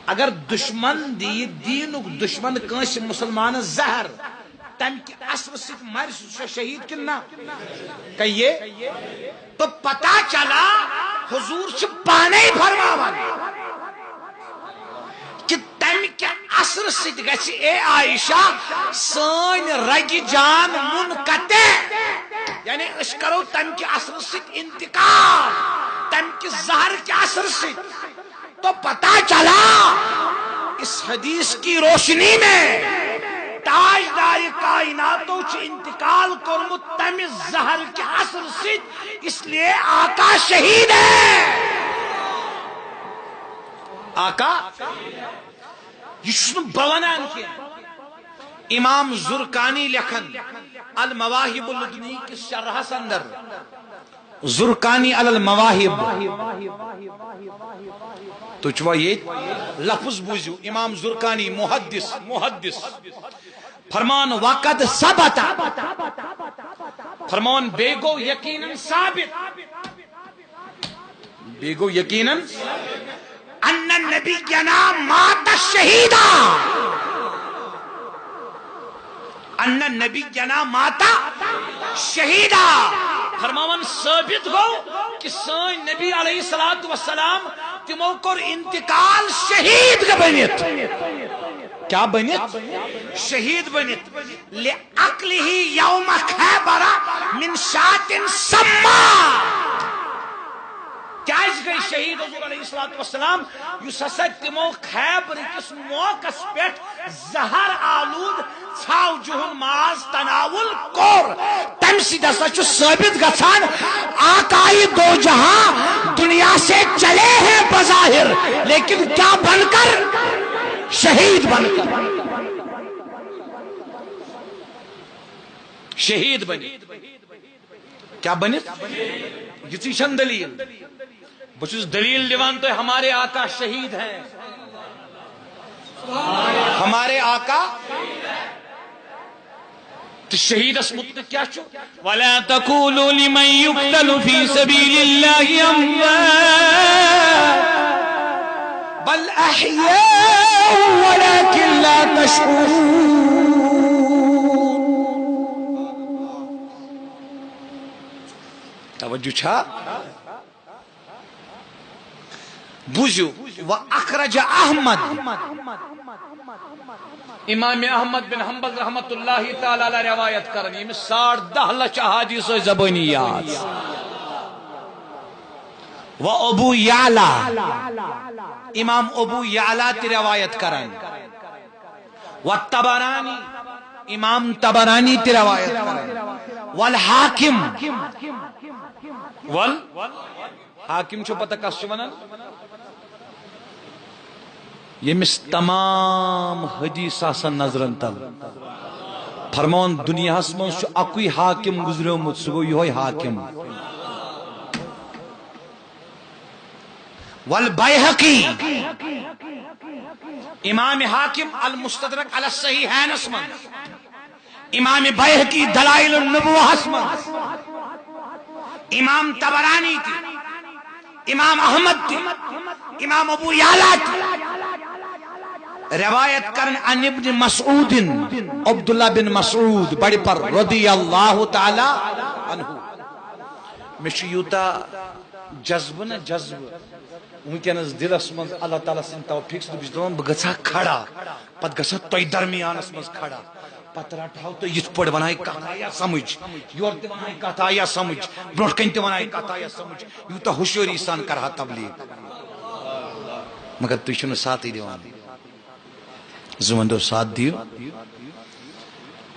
اگر دشمن دی دینک دشمن کنس مسلمان زہر تم کی اثر سید مر شہید کننا کہیے تو پتا چلا حضور چھ پانے ہی فرماوان کہ تم کی اثر سید گچھ اے عائشہ سن رگ جان منقطع یعنی اس کرو تم کی اثر سید انتقال تم کی زہر کی اثر سید تو پتا چلا اس حدیث کی روشنی میں تاجدار کائناتو چھ انتقال کرمت تم زہر کے اثر سید اس لیے آقا شہید ہے آقا یہ شنو بونان کیا امام زرکانی لکھن المواہب اللدنی کی شرح سندر زرکانی علی المواہب تو چوا یہ لفظ بوزیو امام زرکانی محدث فرمان وقت ثبت فرمان بیگو یقیناً ثابت بیگو یقیناً ان النبی جنا مات شہیدا ان النبی جنا ماتا شہیدا فرمان ثابت ہو کہ سین نبی علیہ الصلوۃ والسلام تمو کور انتقال شہید کا بنیت کیا بنیت شہید بنیت لعقلہ یوم خیبر من شات سما کیا اس گئی شہید حضور علیہ الصلوۃ والسلام یس ہسا تمو خیبر کس موقع پیٹھ زہر آلود چھاو جہن ماز تناول کور تم سید ہسا چھ ثابت گژھان آقائی دو جہاں دنیا سے چلے ہیں بظاہر لیکن کیا بن کر شہید بن کر شہید بنی کیا بنی یہ چیشن دلیل بچوز دلیل دیوان تو ہمارے آقا شہید ہیں ہمارے آقا تو شہید اسمت کیا چھو وَلَا تَقُولُوا لِمَنْ يُقْتَلُ فِي سَبِيلِ اللَّهِ أَمْوَاتٌ بَلْ أَحْيَاءٌ وَلَكِنْ لَا تَشْعُرُونَ توجہ چھا بوزیو وَأَخْرَجَ أَحْمد امام احمد بن حنبل رحمت اللہ تعالی علیہ روایت کرنی میں 10.5 لچھ احادیث زبانیات و ابو یعلا امام ابو یعلا تی روایت کرن و تبرانی امام تبرانی تی روایت کرن والحاکم والحاکم چھو پتہ کس چھو ونان یمس تمام حدیث آسان نظرن تل فرمان دنیا من اکوئی حاکم گزریومت سہ گو یہ حاکم والبیہقی امام حاکم المستدرک علی الصحیحین اسمن امام بیہقی دلائل النبوہ اسمن امام تبرانی تھی امام احمد تھی امام ابو یعلا تھی روایت کرن عن ابن مسعود عبداللہ بن مسعود بڑی پر رضی اللہ تعالی عنہ مش یوتا جذب نہ جذب ونکس دلس من اللہ تعالیٰ سن توفیق بس دپان بہ گھا کھڑا پتہ گھا تہ درمیانس من کھڑا پتہ رٹو تو یت پڑ ون کت آیا سمجھ یور تہ ون کت آیا سمجھ برو کن تہ ون کت آیا سمجھ یوتا ہوشیاری سان کرہا تبلیغ مگر تھی چھو ساتھ دان زمندو ساتھ دیو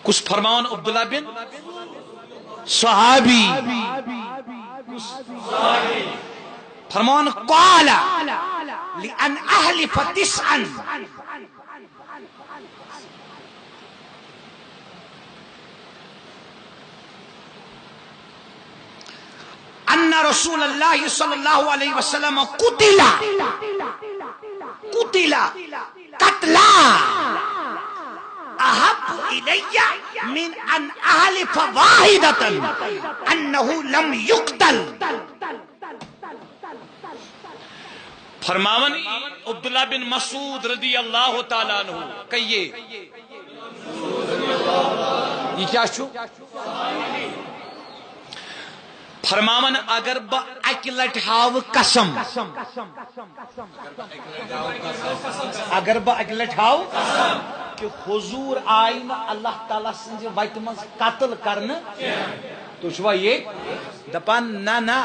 کس فرمان عبداللہ بن صحابی فرمان قال لأن أهلف تسعا أن رسول الله صلى الله عليه وسلم قتل قتلا أحب إلي من أن أحلف واحدة أنه لم يقتل فرماون عبداللہ بن مسعود رضی اللہ تعالیٰ عنہ کہیے یہ کیا چھو فرماون اگر با اکی لٹ ہاو قسم اگر با اکی لٹ ہاو کہ حضور آئین اللہ تعالیٰ سنجھ وقت من قتل کرنے تو چھوا یہ دپان نا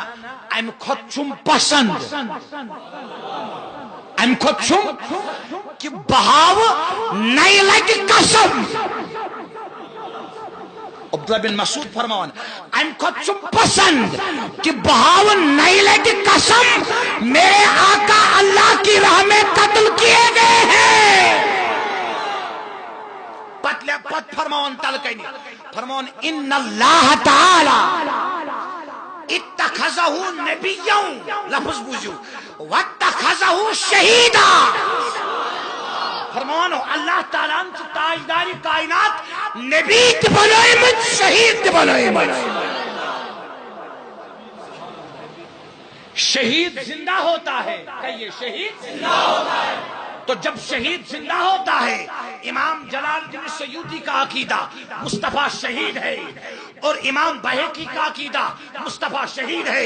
ام خود چھم پسند ام خود چھم کہ بہاو نئی لٹی قسم عبداللہ بن مسعود فرماون ام خود چھم پسند کہ بہاو نئی لٹی قسم میرے آقا اللہ کی راہ میں قتل کیے گئے ہیں پت فرماون تلقینی فرماون ان اللہ تعالی اتخذہ نبیوں لفظ بوجھو واتخذہ شہیدا فرماون اللہ تعالیٰ سے تاجداری کائنات نبی تی بنائی مجھ شہید تی بنائی مجھ شہید زندہ ہوتا ہے کہیے شہید زندہ ہوتا ہے تو جب شہید زندہ ہوتا ہے امام جلال الدین سیوطی کا عقیدہ مصطفیٰ شہید ہے اور امام بہقی کا عقیدہ مصطفیٰ شہید ہے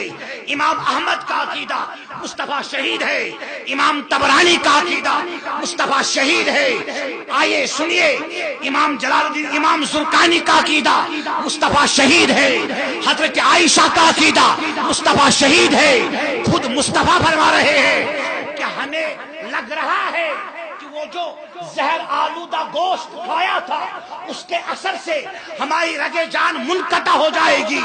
امام احمد کا عقیدہ مصطفیٰ شہید ہے امام تبرانی کا عقیدہ مصطفیٰ شہید ہے آئیے سنیے امام جلال الدین امام زرقانی کا عقیدہ مصطفیٰ شہید ہے حضرت عائشہ کا عقیدہ مصطفیٰ شہید ہے خود مصطفیٰ فرما رہے ہیں کہ ہمیں لگ رہا ہے کہ وہ جو زہر آلودہ گوشت کھایا تھا اس کے اثر سے ہماری رگ جان منقطع ہو جائے گی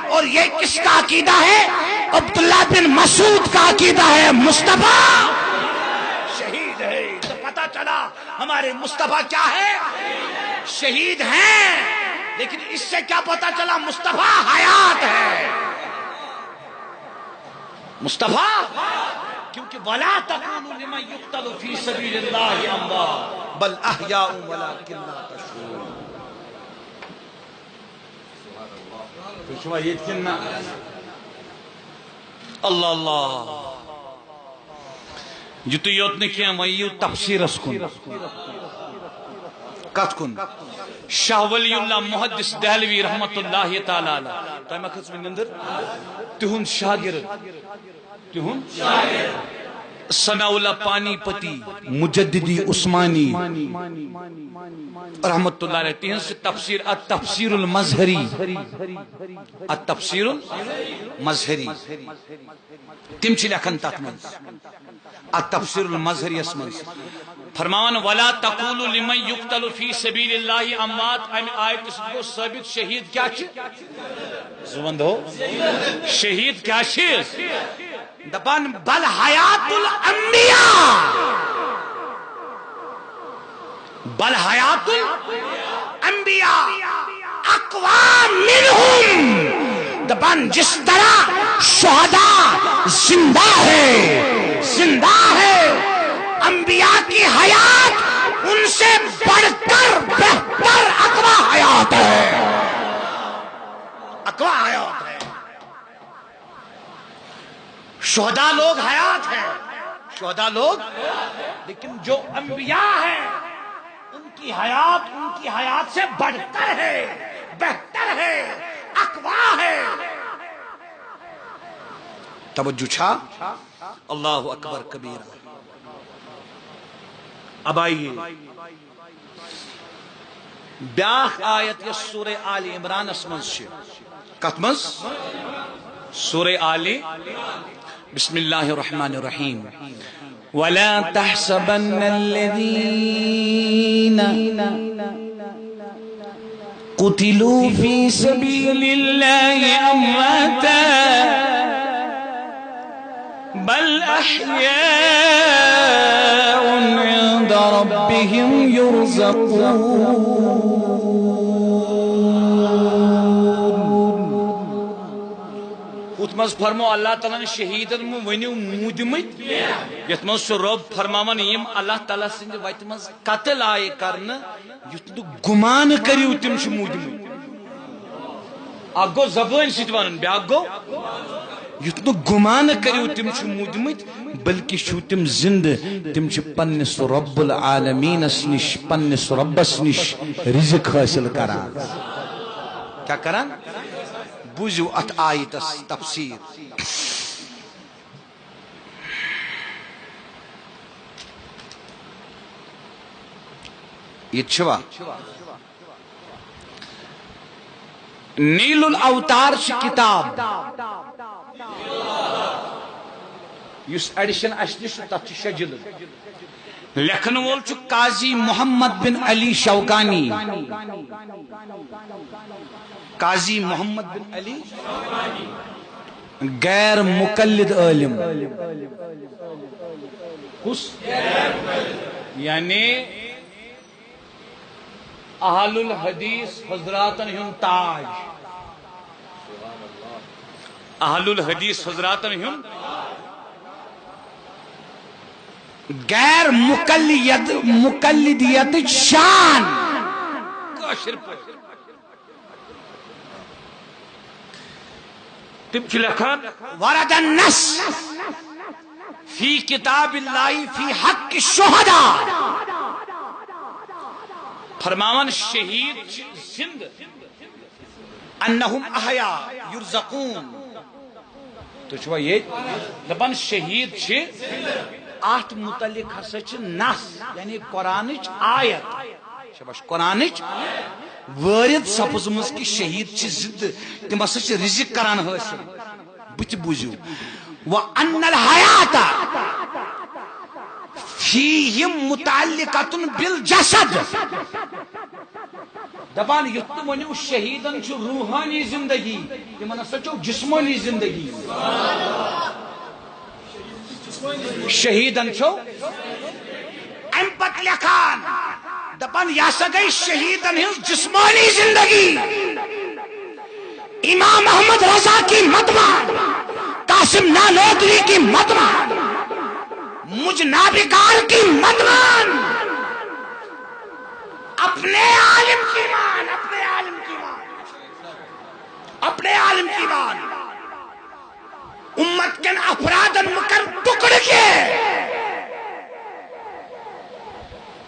اور یہ کس کا عقیدہ ہے عبداللہ بن مسعود کا عقیدہ ہے مصطفیٰ شہید ہے تو پتہ چلا ہمارے مصطفیٰ کیا ہے شہید ہیں لیکن اس سے کیا پتہ چلا مصطفیٰ حیات ہے مصطفیٰ کیونکہ وَلَا تَقُولُوا لِمَنْ يُقْتَلُ فِي سَبِيلِ اللَّهِ أَمْوَاتٌ بَلْ أَحْيَاءٌ وَلَكِنْ لَا تَشْعُرُونَ تو شما یتکن اللہ اللہ یتو یوت نکیا ویو تفسیر اسکن کت کن شاہ ولی اللہ محدث دہلوی رحمت اللہ تعالی علیہ تو میں خصم اندر تہن شاگرد تہن سنا اللہ پانی پتی مجددی عثمانی رحمت اللہ علیہ تہن سے تفسیر التفسیر المظہری التفسیر المظہری تم چھ لکھن تک من التفسیر المظہری اسمن فرمان ولا تقولوا لمن يقتل في سبيل الله اموات. ام آیت کو ثابت شہید کیا زبند ہو شہید کیا چیز دپان بل حیات الانبیاء بل حیات الانبیاء اقوام منہم. دپان جس طرح شہداء زندہ ہے انبیاء کی حیات ان سے بڑھ کر بہتر اقوا حیات ہے. اقوا حیات ہے. شہداء لوگ حیات ہیں شہداء لوگ لیکن جو انبیاء ہیں ان کی حیات سے بڑھ کر ہے بہتر ہے اقوا ہے. توجہ چھا اللہ اکبر کبیرہ. اب آئیے بیاخ آیت یہ سورہ آل عمران اسمنز کتمز سورہ آل بسم اللہ الرحمن الرحیم. ولا تحسبن الذين قتلوا في سبيل الله امواتا بل احياء عند ربهم يرزقون. اتمز فرمو اللہ تعالیٰ نے شہیدن میں ونیو مودمت یت مز سو رب فرماون یم اللہ تعالیٰ سند وت مز قتل آئے کرنا یت گمان کریو تم چھ مودمت. اکھ گو زبان ست ونن بیاکھ گو یت گمان کریو تم چھ مودمت بلکہ چھو تم زندہ تم چھ پنس رب العالمین نش پنس ربس نش رزق حاصل کران. کیا کران بوزو ات آیتس تفسیر. یہ چھوا نیل الاوتار چھ کتاب یس ایڈیشن اشنش تت چھ شجل لکھن وول چھ قاضی محمد بن علی شوکانی. قاضی محمد بن علی غیر مقلد عالم یعنی اہل الحدیث حضراتن ہن تاج. اہل الحدیث حضراتن ہن غیر مقلدیت شان کاشر تم چھ لکھان ورد النص فی کتاب اللہ فی حق الشہداء. فرماون شہید زند انہم احیاء یرزقون. تو چھوا یہ دپان شہید چھ آت متعلق ہسا چھ نص یعنی قرآنچ آیت شباش قرآنچ وارد سپزمز کی شہید چھ زند تم ہسا چھ رزق کران حاصل. بت بوزیو وان الحیات فیہم متعلقۃ بالجسد. دپان یت ونیو شہیدن چھ روحانی زندگی تمن ہسا چھ جسمانی زندگی. شہیدن چھو ام پت لکھان دپان یا سا گئی شہیدن ہز جسمانی زندگی. امام احمد رضا کی متمان قاسم نانوتوی کی متمان مجھ نابکار کی متمان اپنے عالم کی مان اپنے عالم کی مان اپنے عالم کی مان امت کے افرادن مکر ٹکڑ کے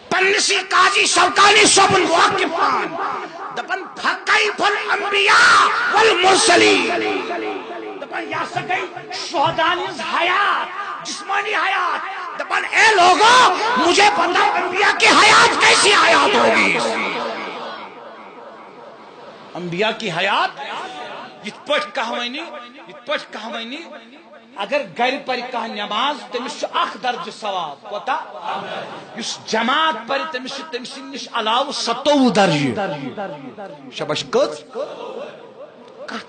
پنسی قاضی شوکانی صبن واقفان دپن فقیف الانبیاء والمرسلین. دپن یا سکئی شہدانی حیات جسمانی حیات. دپن اے لوگوں مجھے پتا انبیاء کی حیات کیسی حیات ہوگی. انبیاء کی حیات یت پٹ کہانی اگر گر پر کھانا نماز تمس اخ درجہ ثواب کوتا اس جماعت پر تمس نش علاوہ 27 درجہ شبش کت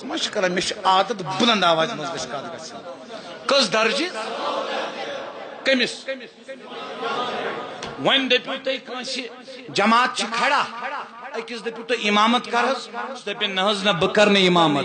مش کران مش عادت بلند آواز مز گژھِ کتھ گژھٕنۍ کس درجہ کمس ون دپو تھی کنس جماعت چھ کھڑا اکس دپو تھی امامت کرس دپن نہز نہ بہ کر امامت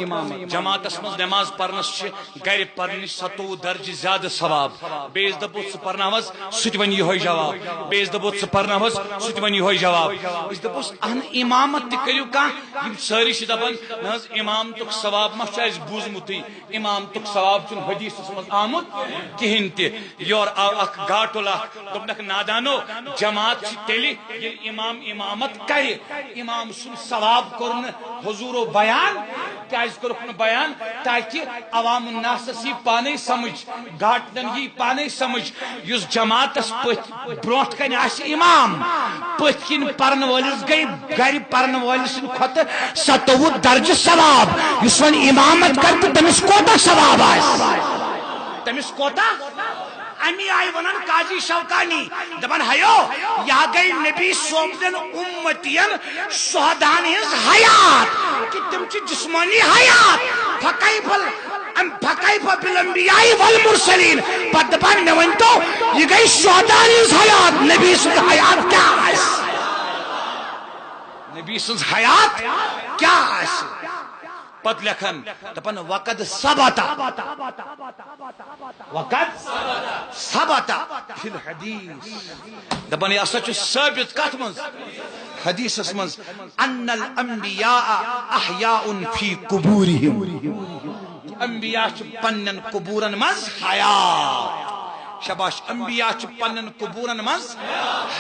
جماعتس مز نماز پرنس گر پرنش 27 درجہ زیادہ ثواب بیس دپو ث پرناوس سہ ون یہ جواب بیس دپو ث پرناوس سہ ون یہ جواب اس دپوس اہن امامت تہ کریو کانٛہہ یم ساری چھ دپان نہز امامتک ثواب ما چھ اس بوزمتٕے امامتک ثواب چھ حدیثس مز آمت کہین تہ یور آو اخ گاٹل اخ دوپنک نادانو جماعت چھ تیلی یل امام امامت کرِ امام سن ثواب کرن حضور بیان کیاز کرن بیان تاکہ عوام الناس سی پانے سمجھ گھاٹن یہ پانے سمجھ یس جماعتس پت بروٹ کن آس امام پت کن پرن ولس گئی گر پرن ولس کھت 27 درجہ ثواب یس ون امامت کر تو تمس کوتا ثواب آس تمس کوتا امی آئی ونن قاضی شوکانی دپن ہیو یا گئی نبی صوبن امتین شہدان ہز حیات کہ تم چھ جسمانی حیات فکیف بالانبیاء والمرسلین پت دپن مے ون تو یہ گئی شہدان ہز حیات نبی سن حیات کیا آس نبی سن حیات کیا آس پت لکھن دپن وقد ثبت فی الحدیث دپن یہ سچ ثابت کت من حدیثس من ان الانبیاء احیاء فی قبورہم انبیاء چھ پنن قبورن مز حیات شباش انبیاء چھ پنن قبورن مز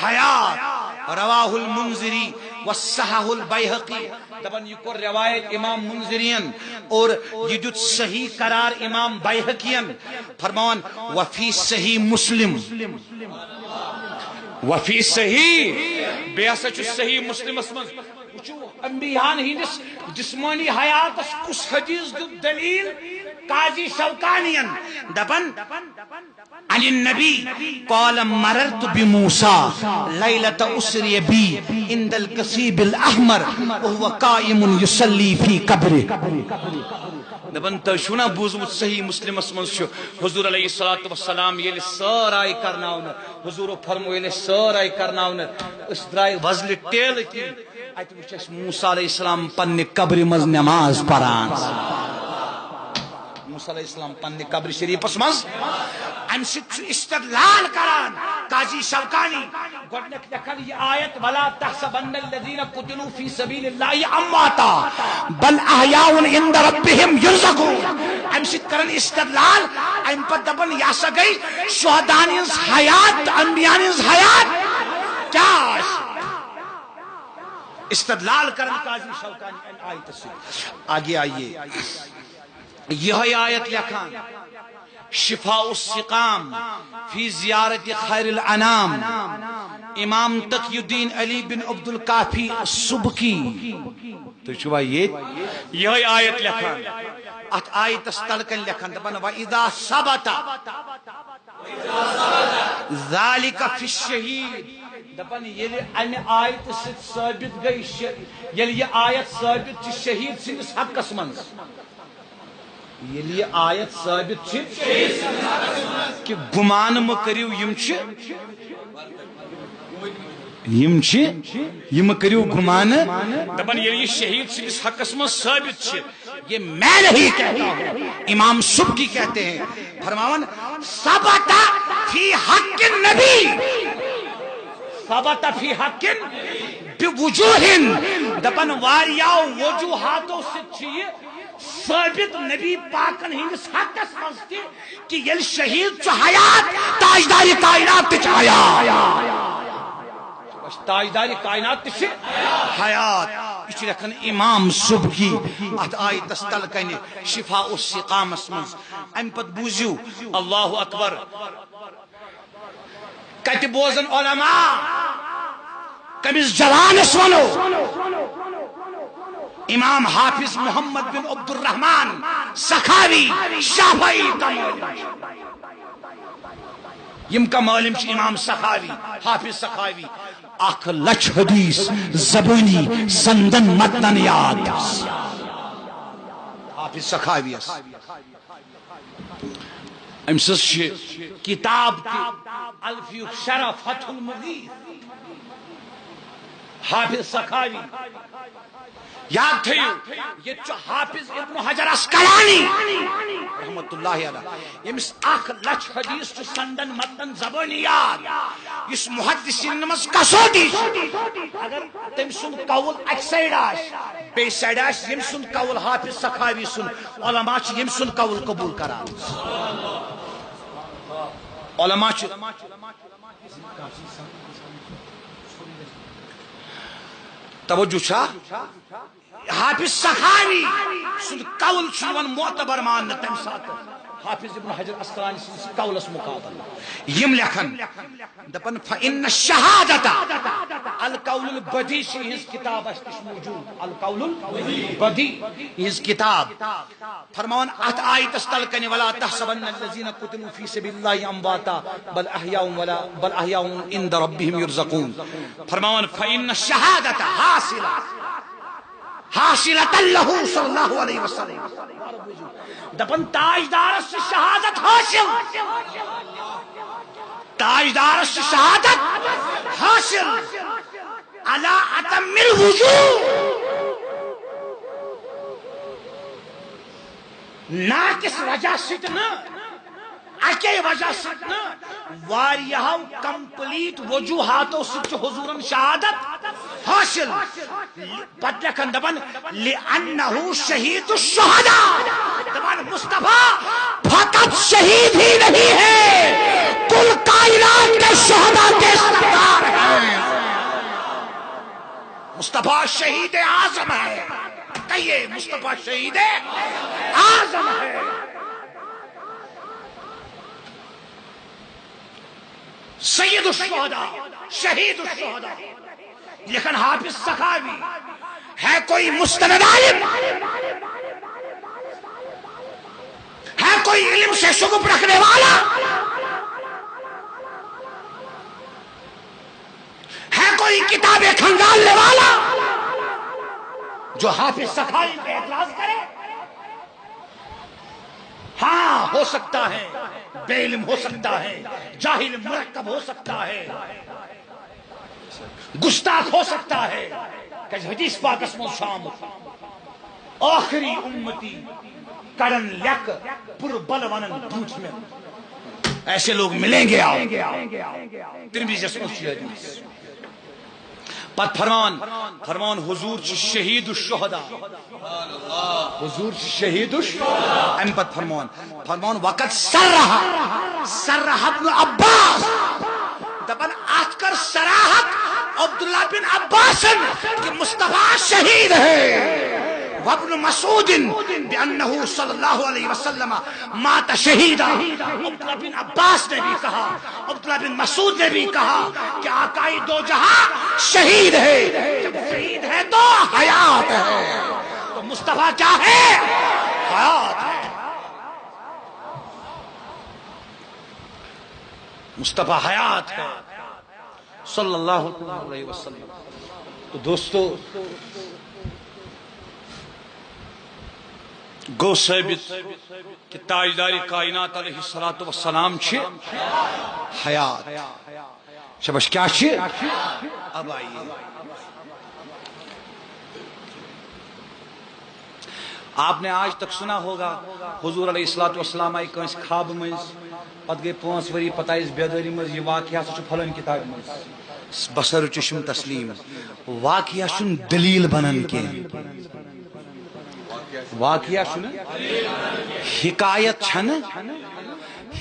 حیات رواہ المنذری وصحح البیہقی دپن یہ کور روایت امام منذرین اور یہ دیت صحیح قرار امام بیہقین فرمان وفی صحیح مسلم وفی صحیح بیاسا چھ صحیح مسلم اسمن انبیاء ہندس جسمانی حیات کس حدیث دلیل قاضی شوکانین دپن عن النبی قال مررت بموسى لیلۃ اسری بی عند القصیب الاحمر وهو قائم يصلي في قبره دپن تو شونا بوزمت صحیح مسلم اسمن حضور علیہ الصلوۃ والسلام یل سرائی کرناون حضور فرمو یل سرائی کرناون اس درائے وزل ٹیل کی ات وچ موسی علیہ السلام پنہ قبر مز نماز پران موسی علیہ السلام پنہ قبر شریفس مز ام سچ استدلال کران قاضی شوکانی گڈنک لکھن یہ آیت ولا تحسبن الذين قتلوا في سبيل الله امواتا بل احياء عند ربهم يرزقون ام سچ کرن استدلال ام پر دبن یا سگئی شہدان حیات انبیاء حیات کیا استدلال کرن قاضی شوکانی آیت سے آگے آئیے یہ آیت لکھان شفاء السقام فی زیارت خیر الانام امام تقی الدین علی بن عبد الکافی السبکی تو شبہ یہ آیت لکھان ات آیت استلکن لکھان دبن وَإِذَا ثَبَتَ ذَلِكَ فِي الشَّهِيدِ دپن یل ام آیت ثابت گئی یل یہ آیت ثابت چھ شہید سندس حقس من یل یہ آیت ثابت چھ کہ گمان مکریو یم کریو گمان دپن یل یہ شہید سندس حقس من ثابت چھ یہ میں نہیں کہتا ہوں امام سبکی کہتے ہیں فرماون ثبت فی حق النبی ثبت فی حق بوجوہ دپن واریاو وجوہاتو سے ثابت نبی پاکن ہندس حقس مز کہ یل شہید چھ حیات تاجدار کائنات چھ حیات تاجدار کائنات چھ حیات یہ لکھن امام سبکی ات آیت تلکن شفاء السقام اسمز ام پت بوزیو اللہ اکبر کت بوزن علماء کمس جوانس ونو امام حافظ محمد بن عبد الرحمن سخاوی شافعی کا معلم یم کا معلم امام سخاوی حافظ سخاوی 1,00,000 حدیث زبانی سندن متن یاد حافظ سخاوی امسس کتاب الفیق شرح فتح المغیث حافظ سخاوی یاد تھیو یہ حافظ ابن حجر اسقلانی رحمت اللہ علیہ یمس 1,00,000 حدیث سندن متن زبانی یاد اس محدثین نماز کسوٹی اگر تم سن قول اک سائڈ آش بے سائڈ آش یم سن قول حافظ سخاوی سن علماء چھ یم سن قول قبول کران علماء چھ توجہ چھا حافظ سخاوی سن قول چھ معتبر مان تم سات حافظ ابن حجر اسقلانی سن قولس مقابل یم لکھن دپن فإن الشہادت القول البدی ہز کتاب اس موجود القول البدی ہز کتاب فرمان ات آیت استلکن ولا تحسبن الذين قتلوا في سبيل الله امواتا بل احياء عند ربهم يرزقون فرمان فإن الشہادت حاصلۃ له صلی اللہ علیہ وسلم دپن تاجدار سے شہادت حاصل تاجدار سے شہادت حاصل علی اتم الوجوہ نہ کس وجہ سے نہ اکی وجہ سے نہ واریہو کمپلیٹ وجوہاتوں سے حضورن شہادت حاصل پتہ لکھن دبن لأنہ شہید الشہداء دبن مصطفیٰ فقط شہید ہی نہیں ہے کل کائنات کے شہداء کے سردار ہیں مصطفیٰ شہید اعظم ہے کہیے مصطفیٰ شہید اعظم ہے سید الشہداء شہید الشہداء لیکن حافظ سخاوی ہے کوئی مستند عالم ہے کوئی علم سے شغف رکھنے والا ہے کوئی کتابیں کھنگالنے والا جو حافظ سخاوی پہ اعتراض کرے ہاں ہو سکتا ہے بے علم ہو سکتا ہے جاہل مرکب ہو سکتا ہے گستاخ ہو سکتا ہے کہ حدیث پاک اسم شام آخری امتی کرن لیک پر بلونن بوچھ میں ایسے لوگ ملیں گے آؤ ترمذی جسم حدیث پت فرمان حضور شہید الشہداء حضور شہید الشہداء ام پت فرمان وقت سرح ابن عباس دبن آتکر سراحت عبداللہ بن عباس کہ مصطفیٰ شہید ہے وابن مسعود بأنه صلی اللہ علیہ وسلم مات شہیدہ عبداللہ بن عباس نے بھی کہا عبداللہ بن مسعود نے بھی کہا کہ آقائی دو جہاں شہید ہے جب شہید ہے تو حیات ہے تو مصطفیٰ کیا ہے حیات ہے مصطفیٰ حیات ہے صلی اللہ علیہ وسلم تو دوستو گو ثابت کہ تاجدار کائنات علیہ السلام چھ حیات شبش کیا چھ اب آئیے آپ نے آج تک سنا ہوگا حضور علیہ السلام آئی کنس خواب مز پت گئی 5 وری پتہ اس بیداری مز یہ واقعہ سو پھلن کتاب مز بصر چشم تسلیم واقعہ سن دلیل بنن کے واقعہ سن حکایت چھن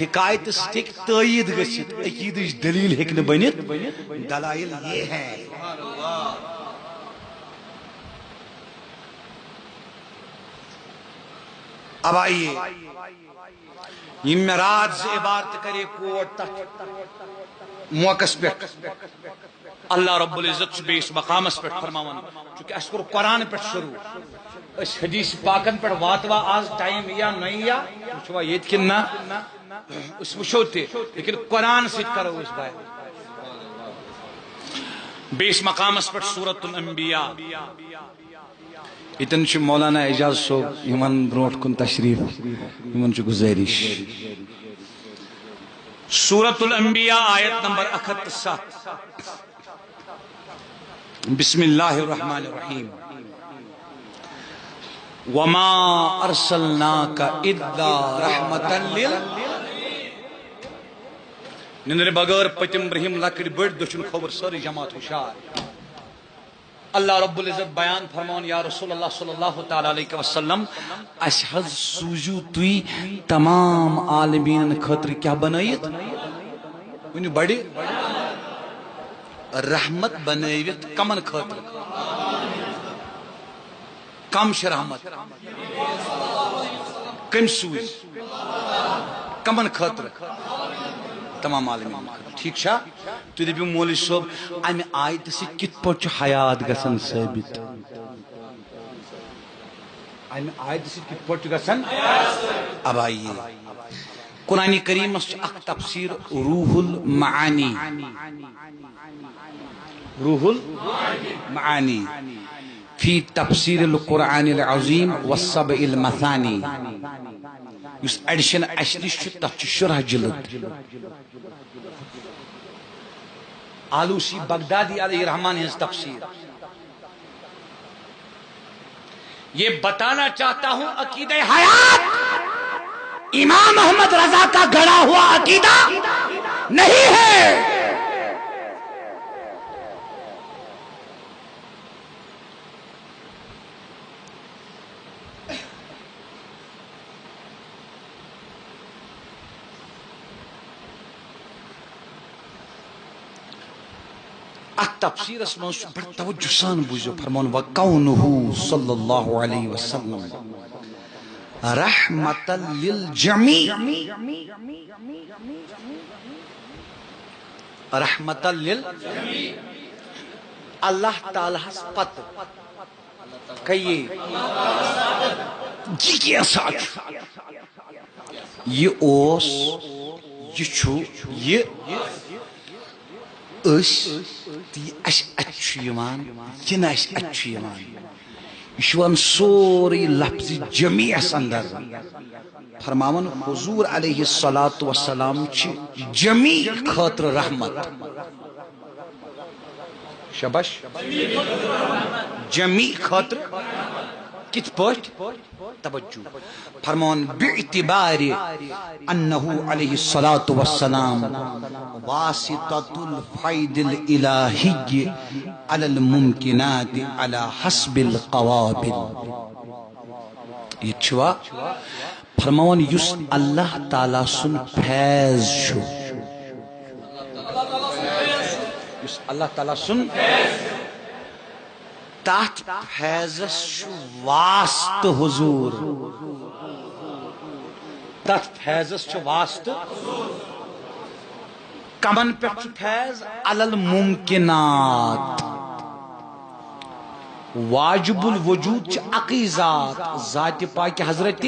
حکایت سٹک تائید گژھت عقید دلیل ہیکن بنت دلائل یہ ہے اب آئیے یہ معراج سے عبارت کرے کوٹ تحت موقع پہ اللہ رب العزت بیس مقامس پہ فرماون چونکہ اس کو قرآن پہ شروع اس حدیث پاکن پہ واتوا آج ٹائم یا نہیں یا وچھوا یہ کن نہ اس وچھو تے لیکن قرآن سے کرو اس بات بیس مقامس پہ سورۃ الانبیاء اتن چھ مولانا اعجاز صاحب یمن بروٹ کن تشریف یمن چھ گزارش سورۃ الانبیاء آیت نمبر 71 بسم اللہ الرحمن الرحیم وما ارسلناک الا رحمتا نندر بغیر پتم برہم لکڑ بڑ دچن خبر ساری جماعت ہوشار اللہ رب العزت بیان فرمان یا رسول اللہ صلی اللہ تعالی علیہ وسلم اشہد سوجو توی تمام عالمین خطر کیا بنائیت ونی بڑی رحمت بنائیت کمن خطر کم شرحمت کم سوز کمن خطر تمام عالمین ٹھیک چھا تو دبیو مولوی صاحب امی آیت سے کت پوچھ حیات گسن ثابت امی آیت سے کت پوچھ گسن اب آئیے قرآن کریم اک تفسیر روح المعانی روح المعانی فی تفسیر القرآن العظیم والسبع المثانی اس ایڈیشن اشنش تف شرح جلد آلوسی بغدادی علیہ الرحمن ہز تفسیر یہ بتانا چاہتا ہوں عقیدہ حیات امام محمد رضا کا گڑا ہوا عقیدہ نہیں ہے تفسیر اس میں بڑا توجہ سان بوجھو فرمان وَقَوْنُهُ صلی اللہ علیہ وسلم رحمتا للجمیع رحمتا للجمیع اللہ تعالیٰ پت کہیے جی کیا ساتھ یہ اوس یہ چھو یہ اس تی اش اچھو یمان ین اش اچھو یمان یشوان سوری لفظ جمیع اندر فرماون حضور علیہ السلام چھ جمیع خاطر رحمت شبش جمیع خاطر کت پوچھ توجہ فرمان باعتبار انہو علیہ السلام واسطۃ الفیض الالہی علی الممکنات علی حسب القوابل یہ چھوا فرمان یس اللہ تعالی سن فیض شو یس اللہ تعالی سن تحت فیضس شو واسط حضور تحت فیضس شو واسط کمن پہ فیض علی الممکنات واجب الوجود اقی ذات ذات پاک حضرت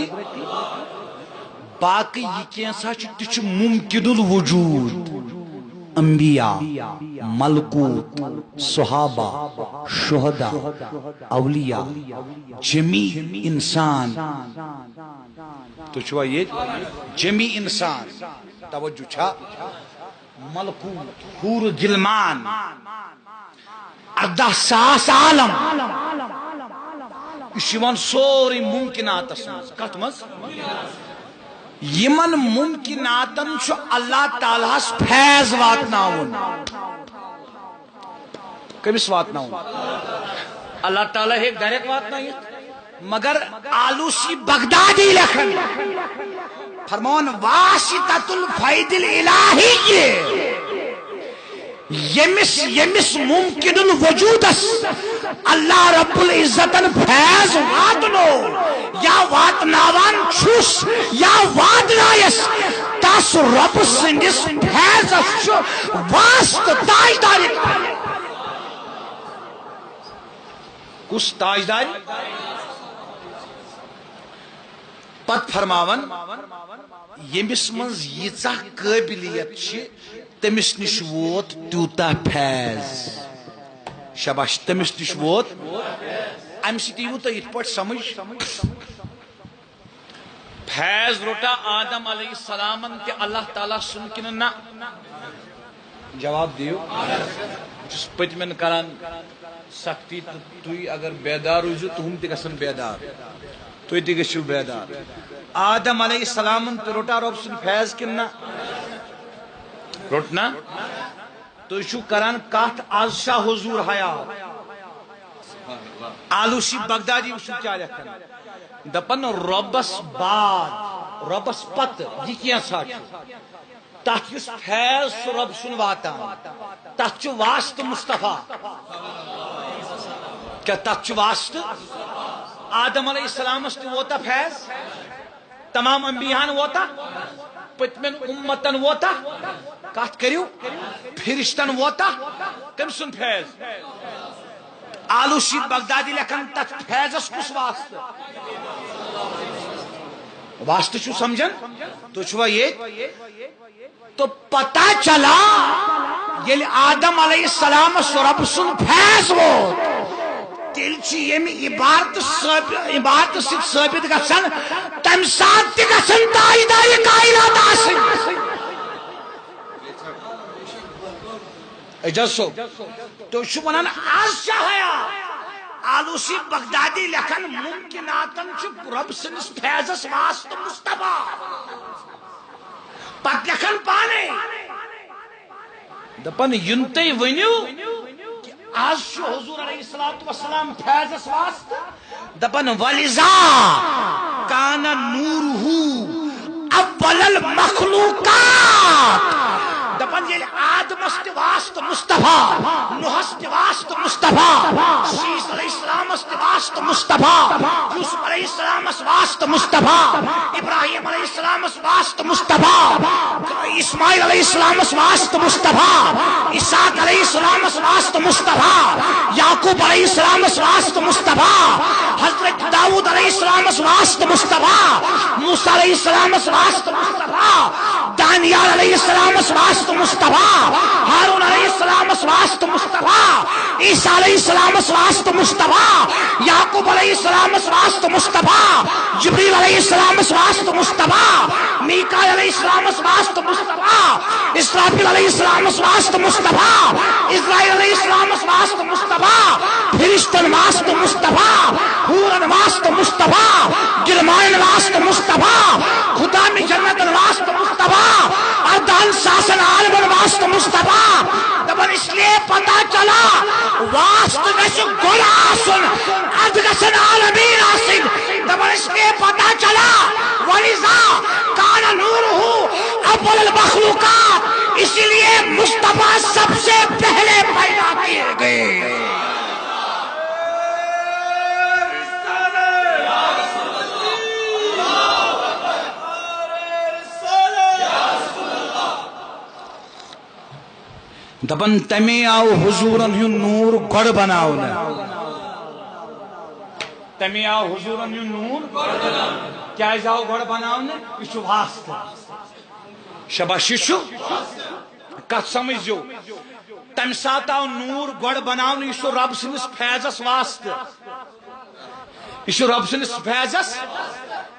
باقی یہ کیسا چھ ممکن الوجود انبیاء ملکوت صحابہ شہداء اولیاء جمیع انسان تو چھوا یہ جمیع انسان توجہ چھا ملکوت حور گلمان 18,000 عالم شیوان سوری ممکنات اسمز کت مز یمن ممکناتن چھو اللہ تعالیٰ فیض واتناون کبھس واتناون اللہ تعالیٰ ایک ڈائریکٹ واتنائی مگر آلوسی بغدادی لکھن فرمان واسطۃ الفیض الالہی یمس ممکن الوجود اللہ رب العزتن فیض واتنو یا واتناوان چھس یا واتنائس تاس رب سندس فیض واسط تاجداری کس تاجدار پت فرماون یمس من ییژہ قابلیت چھ تمس نش ووت تیوتا فیض شاباش تمس نش ووت ام سیو تو یہ پٹ سمجھ فیض روٹا آدم علیہ السلام تے اللہ تعالیٰ سن کن نہ جواب دیو جس پتمن کران سختی تھی اگر بیدار روزو تو ہم تہ گژھن بیدار تھی تہ گژھو بیدار آدم علیہ السلام تو روٹا رب سن فیض کن نہ روٹنا تھی چھو کران کت آز شاہ حضور حیات آلوسی بغدادی وچھو کیا لکھن دپن ربس بعد ربس پت یہ کیا سا تک اس فیض سہ رب سن واتان تک واسط مصطفیٰ کیا تک واسط آدم علیہ السلام ووتا فیض تمام انبیاء ووتا پتمن امتن ووتا کت کریو فرشتن ووتا کم سن فیض آلوسی بغدادی لکھن تک فیضس کس واسط واسط چھو سمجھن تو چھوا یہ تو پتہ چلا یل آدم علیہ السلام رب سن فیض ووت تیل یم عبارت ثابت گژھن تم سات تہ گژھن تاجدار کائنات آسن اعجاز صاحب تو چھو ونان آز شاہ حیات آلوسی بغدادی لکھن ممکناتن چھ رب سنس فیضس واسط مصطفیٰ پت لکھن پانے دپن ین تی ونیو آز چھ حضور علیہ السلام فیضس واسط دپن ولذا کان نورہ اول المخلوقات دپن یل آدمس تہ واسط مصطفیٰ نوحس تہ واسط مصطفیٰ شیس علیہ السلام تہ واسط مصطفیٰ یوسف علیہ السلام واسط مصطفیٰ ابراہیم علیہ السلام واسط مصطفیٰ اسماعیل علیہ السلام واسط مصطفیٰ اسحاق علیہ السلام واسط مصطفیٰ یعقوب علیہ السلام واسط مصطفیٰ حضرت داؤد علیہ السلام واسط مصطفیٰ موسیٰ علیہ السلام واسط مصطفیٰ دانیال علیہ السلام واسط مصطفیٰ ہارون علیہ السلام واسط مصطفیٰ عیسیٰ علیہ السلام واسط مصطفیٰ یعقوب علیہ السلام واسط مصطفیٰ جبریل علیہ السلام واسط مصطفیٰ میکائیل علیہ السلام واسط مصطفیٰ اسرافیل علیہ السلام واسط مصطفیٰ اسرائیل علیہ السلام واسط مصطفیٰ فرشتن واسط مصطفیٰ حورن واسط مصطفیٰ گرمائن واسط مصطفیٰ خدا میں جنت واسط مصطفیٰ اردان ساسن عالم واسط مصطفیٰ دبن اس لیے پتا چلا واسط گش گل آسن اد گشن عالمین آسن دبن اس لیے پتا چلا ولذا کان نورہ اول المخلوقات اس لیے مصطفیٰ سب سے پہلے پیدا کیے گئے دپن تمی آو حضورن ہن نور گڑ بناونا تمی آو حضورن ہن نور کیا آو گڑ بناونا یہ واسط شباش یہ کت سمجھو تم سات آو نور گڑ بناونا یہ رب سنس فیضس واسط یہ رب سنس فیضس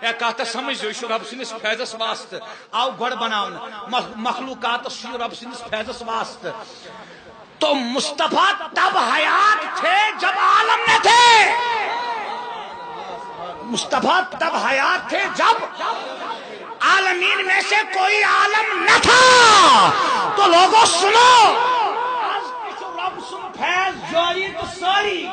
کت سمجھو یہ رب سنس فیضس واسط آو گڑ بناونا مخلوقات رب سنس فیضس واسط تو مصطفیٰ تب حیات تھے جب عالم نہ تھے مصطفیٰ تب حیات تھے جب عالمین میں سے کوئی عالم نہ تھا تو لوگوں سنو رب سن فیض جاری تو ساری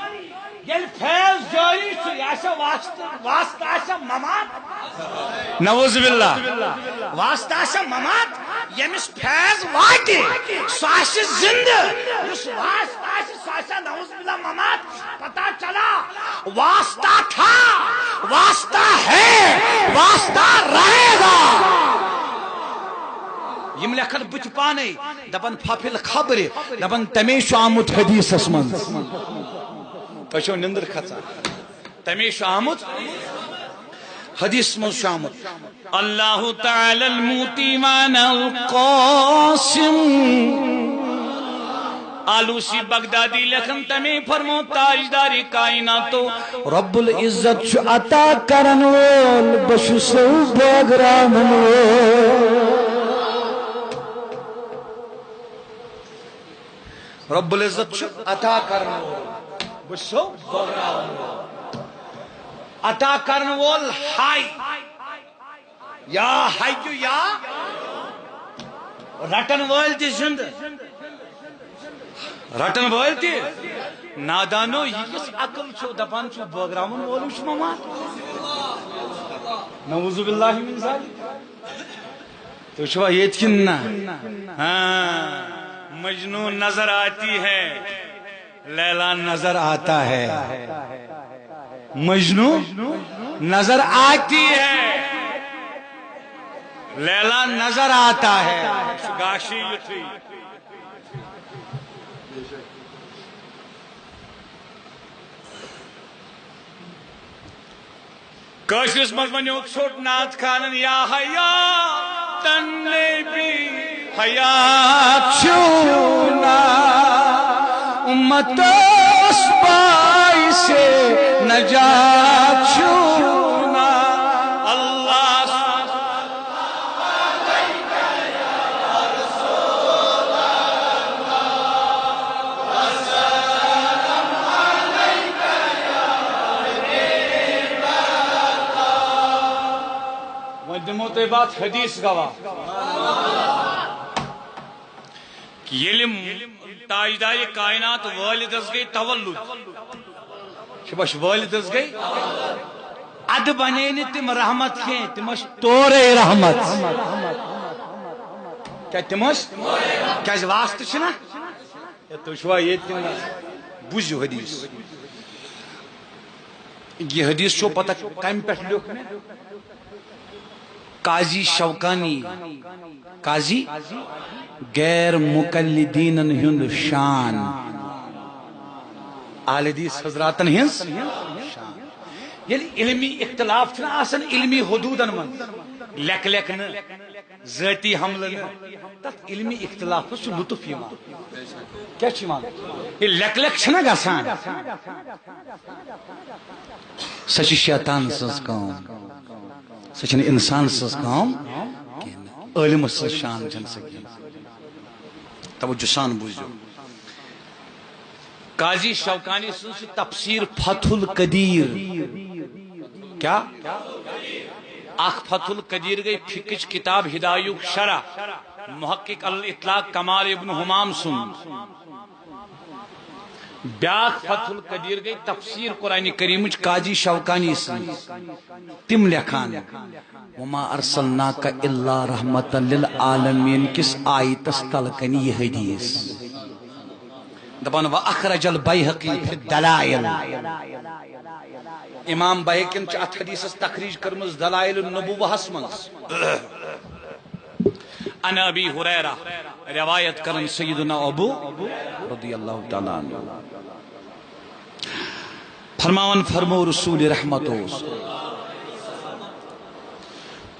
یل فیض جاری تو ایسا واسطہ ایسا ممات نعوذ باللہ واسطہ ایسا ممات یمس فیض واٹی ساس زندہ اس واسطہ ساسا نعوذ باللہ ممات پتا چلا واسطہ تھا واسطہ ہے واسطہ رہے گا یم لکھن بچ پانے دپن ففل خبر دپن تمیش آمت حدیث اسمن تشو نندر کھچا تمی شامت حدیث من شامت اللہ تعالی الموتی وانا القاسم آلوسی بغدادی لکھن تمی فرمو تاجداری کائناتو رب العزت چھ عطا کرن وول بشو سو بغرامن رب العزت چھ عطا کرن وول بشو بغرامن عطا کرن وول ہائی یا حیو یا رٹن وول تی زند رٹن وول تی نادانو یہ کس عقل چھو دپان چھو بغرامن وولم چھو مما نعوذ باللہ من ذالک تو چھو یہ کن ہاں مجنون نظر آتی ہے لیلا نظر آتا ہے مجنون نظر آتی ہے لیلا نظر آتا ہے گاشی یتھی کاشرس مزمنیوک چھوٹ نات خانن یا حیات النبی حیات چونا امت اسبائی سے نجات چونا اللہ دمو تے بات حدیث گواہ علم تاجدار کائنات والدس گئی تولد شبش والدس گئی اد بنے تم رحمت کے تمش تورے رحمت کیا تمش کیا واسطہ چھنا تو شوا یہ تم بوزو حدیث یہ حدیث چھو پتہ کم پہ لکھ قاضی شوکانی قاضی غیر مقلدین ہند شان اہل حدیث حضراتن ہند شان یعنی علمی اختلاف چھنا آسن علمی حدودن من لیک لیک ن ذاتی حملہ تت علمی اختلاف چھ لطف یوان کیا چھ یوان یہ لیک لیک چھنا گژھان سچ شیطان سز کام سچن انسان سز کام علم سز شان چن سکین توجہ سان بوزو قاضی شوکانی سن تفسیر فتح القدیر کیا اخ فتح القدیر گئی فقہ کتاب ہدایت شرح محقق الاطلاق کمال ابن حمام سن بیاکھ فتح القدیر گئی تفسیر قرآن کریم قاضی شوکانی سن تم لکھان وما ارسلناک الا رحمتا للعالمین کس آیتس تلکن یہ حدیث دپان واخرج البیہقی فی الدلائل امام بحیقین چھ ات حدیث تخریج کرمز دلائل النبوہ منز ان ابی ہریرہ روایت کرن سیدنا ابو رضی اللہ تعالی عنہ فرماون فرمو رسول رحمتو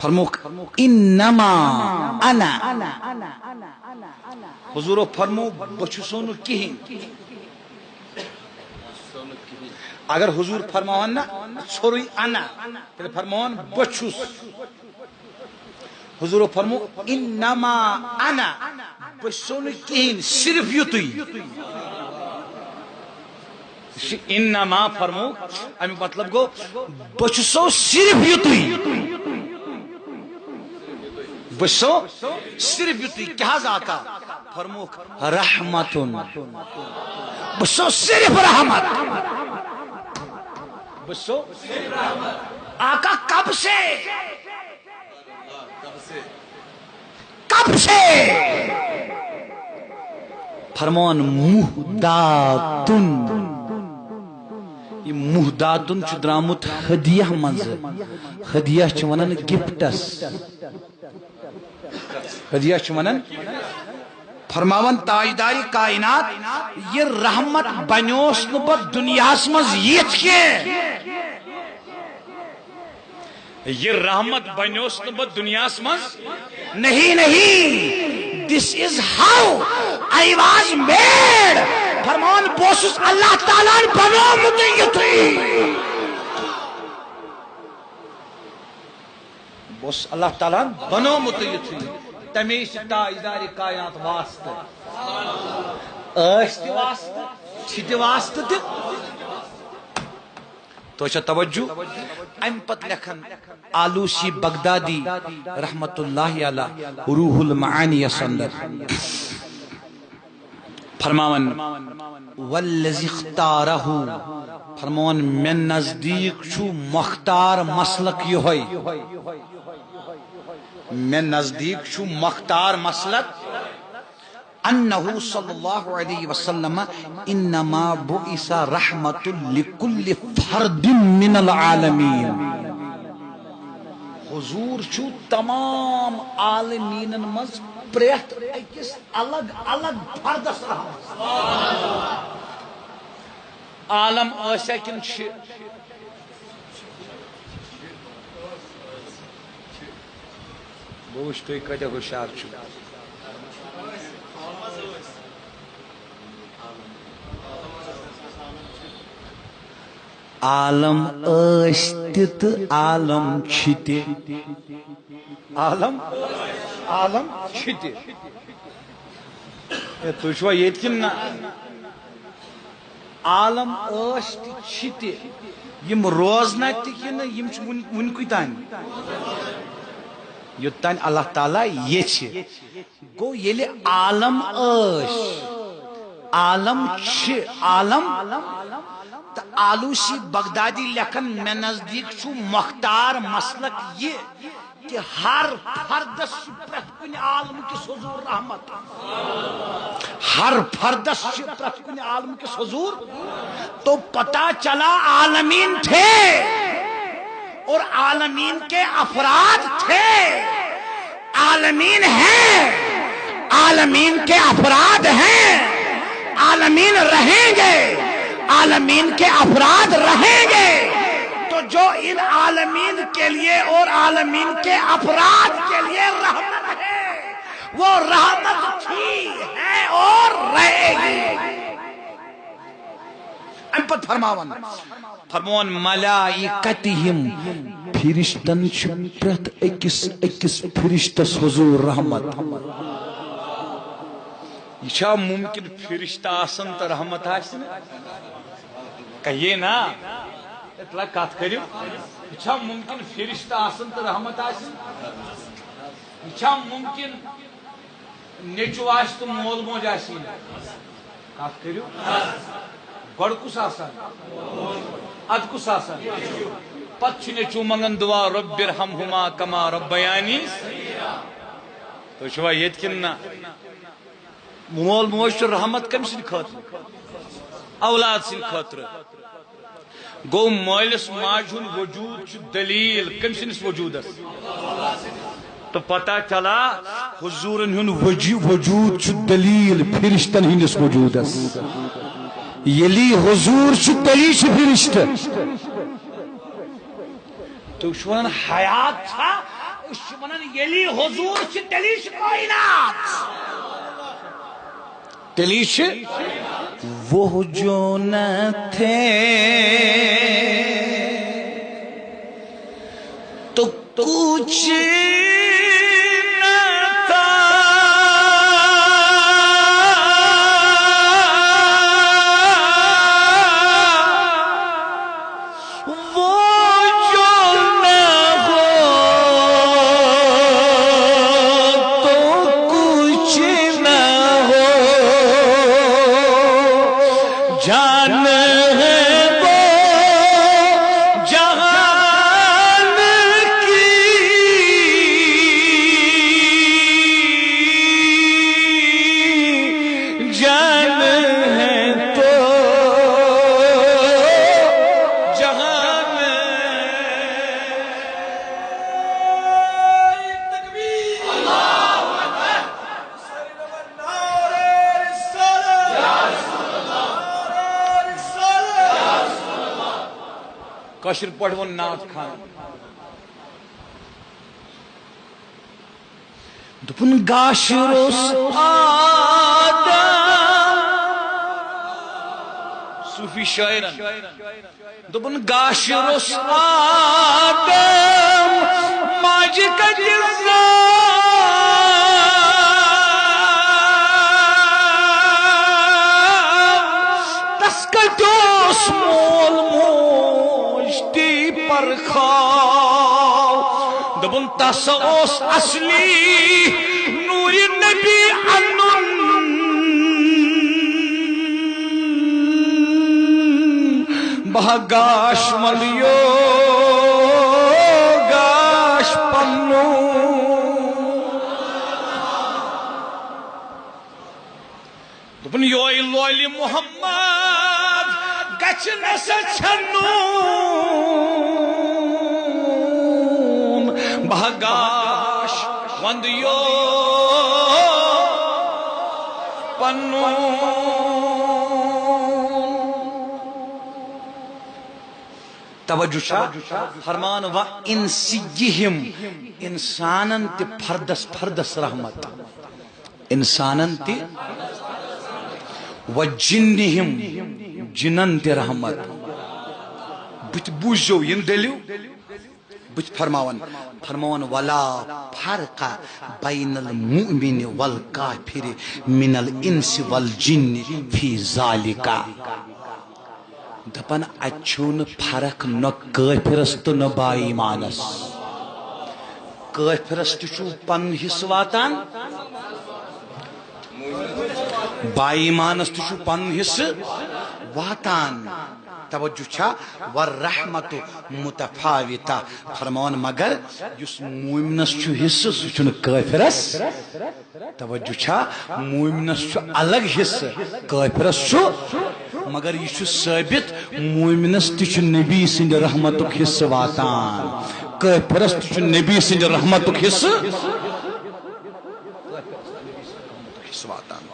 فرمو انما انا حضور فرمو بچسونو کہیں اگر حضور فرماون نا چھوڑی انا پھر فرماون بچس حضور فرمو انما انا بچسونو کہیں صرف یتوی انما فرمو امی مطلب گو بچسو صرف یتوی بچسو صرف یتوی کیا آقا فرمو رحمتن بچسو صرف رحمت بچسو آقا کب سے کب سے فرمان مہداتن یہ مہداتن چھ درامت ہدیہ منز ہدیہ چھ ونن گفٹس ہدیہ چھ ونن فرماون تاجداری کائنات یہ رحمت بنیوس نو دنیا مز یت کے یہ رحمت بنیوس نو دنیا مز نہیں this is how I was made فرمان بوسس اللہ تعالیٰ بنومت یتھی بوس اللہ تعالیٰ بنومت یتھی تمیش تاجداری کائنات واسطہ اشت واسطہ چھت واسطہ تہ تو توجہ ام پت لکھن آلوسی بغدادی رحمت اللہ علی روح المعانی اندر فرماون والذی اختارہ فرماون من نزدیک چھو مختار مسلک یہ ہوئی من نزدیک چھو مختار مسلک انہو صلی اللہ علیہ وسلم انما بعث رحمت لکل فرد من العالمین حضور چھو تمام عالمین مز پریت اکس الگ الگ فردس رحمت عالم آسیا کن چھ بوش تو کتہ ہوشیار چھو عالم اشت عالم چھتے عالم عالم چھتے تو چھوا یت کن عالم اشت چھتے یم روزنا تکن یم ونکو تان یوتان اللہ تعالیٰ یہ چھ گو یلی عالم اش عالم چھ عالم تو آلوسی بغدادی لکھن میں نزدیک چھو مختار مسلک یہ کہ ہر فردس پرت کن عالم کس حضور رحمت ہر فردس پرت کن عالم کس حضور تو پتہ چلا عالمین تھے اور عالمین کے افراد تھے عالمین ہیں عالمین کے افراد ہیں عالمین رہیں گے عالمین کے افراد رہیں گے تو جو ان عالمین کے لیے اور عالمین کے افراد کے لیے رحمت ہے وہ رحمت تھی ہے اور رہے گی امپت فرماون فرمون ملائکتہم فرشتن چھپرت اکس فرشتس حضور رحمت یہ ممکن فرشتہ آسن تو رحمت آسن کہیے نا اتلا کت کرو یہ ممکن فرشتہ آسن تو رحمت آسن یہ ممکن نیچو آس تو مول موج آسن کت کرو گڑ کس آسان اد کس آسان پت نیچو منگن دعا رب ارحمہما کما ربیانی تو چھوا یت کن نا مول موج رحمت کم سن خاطر اولاد سن خاطر گو مالس ماج ہن وجود دلیل کم سنس وجود تو پتہ چلا حضورن ہن وجود دلیل فرشتن ہندس وجود یلی حضور دلیل فرشت تو شوان حیات تھا شوان یلی حضور دلیل کائنات دلیش وہ جو نہ تھے تو کچھ نہ تھا وہ جو نہ ہو تو کچھ نہ ہو جان ہے وہ جہان کی کشر پڑھ ون نعت خان دپن گاش روس آدم صوفی شاعرن دپن گاش روس آدم ماجی کجل تسکٹوس مول موجتی پر خواو دپن تسوس اصلی نور نبی عنن بہ گاش ملیو گاش پنو دپن یوئی لولی محمد گچ نسا چھنون بہ گاش وند یو پنو توجہ چھا فرمان و انسیہم انسانن تی فردس فردس رحمت انسانن تی و جنہم جنن تی رحمت بت بوجو ین دلیو بت فرماون ولا فرق بین المؤمن والکافر من الانس والجن فی ذالکا دپن اچھون فرق نہ کافرس تو نہ با ایمانس کافرس تچو پن حص واتان با ایمانس تچو پن حص واتان توجہ چھا والرحمت متفاوتہ فرمان مگر یس مومنس چھو حص سچن کافرس توجہ چھا مومنس چھو الگ حص کافرس چھو مگر یہ چھو ثابت مومنس تچ نبی سند رحمتک حص واتان کافرس تچ نبی سند رحمتک حص واتان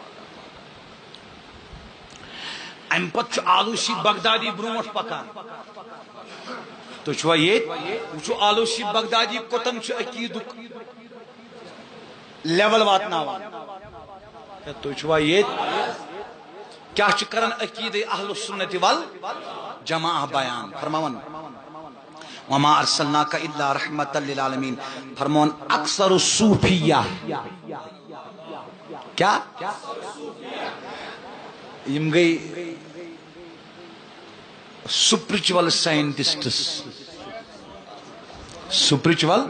ام پت آلوسی بغدادی بروٹ پکان تو چھوا یہ وچو آلوسی بغدادی کوتن چھ عقیدک لیول واتناوان تو چھوا یہ کیا چھ کرن عقید اہل السنت والجماعہ بیان فرماون وما ارسلناک الا رحمتا للعالمین فرماون اکثر الصوفیہ کیا یم گئی spiritual scientists spiritual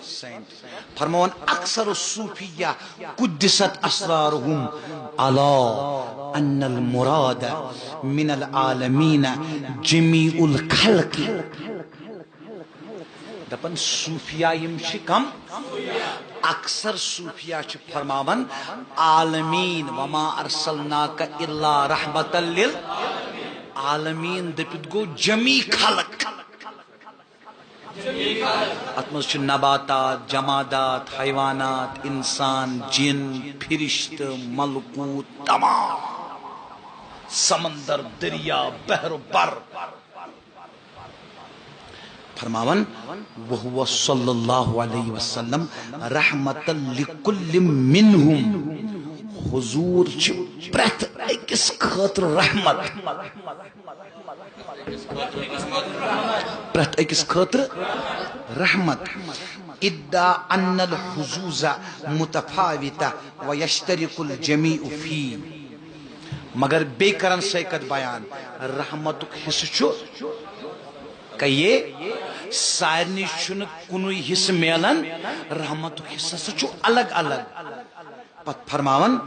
scientists فرمون اکثر الصوفیہ قدست اسرارهم على ان المراد من العالمین جمیع الخلق دپن صوفیہ یم چھ کم اکثر صوفیہ چھ فرماون عالمین وما ارسلناک الا رحمتا للعالمین دپت گو جمیع خلق اتمز چھ نباتات جمادات حیوانات انسان جن فرشت ملکوت تمام سمندر دریا بحر بر فرماون وهو صلی اللہ علیہ وسلم رحمتا لکل منہم حضور چھ پرت اکس خاطر رحمت پرت اکس خاطر رحمت ادعا ان الحظوظ متفاوتہ ویشترک الجمیع فی مگر بے کرن سیکت بیان رحمتک حصہ چھو کہ یہ سارنی چھن کنوی حصہ میلن رحمتک حصہ چھو الگ الگ پت فرماون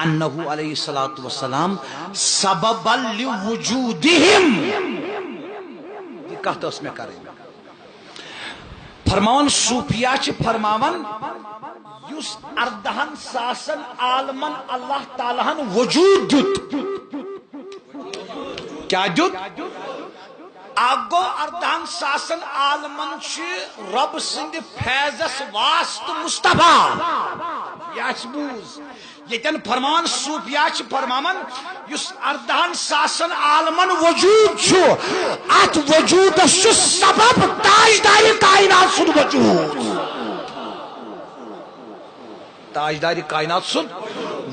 انہو علیہ الصلوۃ والسلام سبب لوجودہم یہ کہتا اس میں کریں فرماون صوفیہ چھ فرماون یس اردہن ساسن عالمن اللہ تعالیٰ وجود دیت کیا دیت آگو اردہن ساسن عالمن چھ رب سند فیضس واسط مصطفیٰ یاچ بوز یتن فرمان صوفیا فرمان یس 14,000 عالمن وجود چھو ات وجود سبب تاجدار کائنات سن وجود تاجدار کائنات سن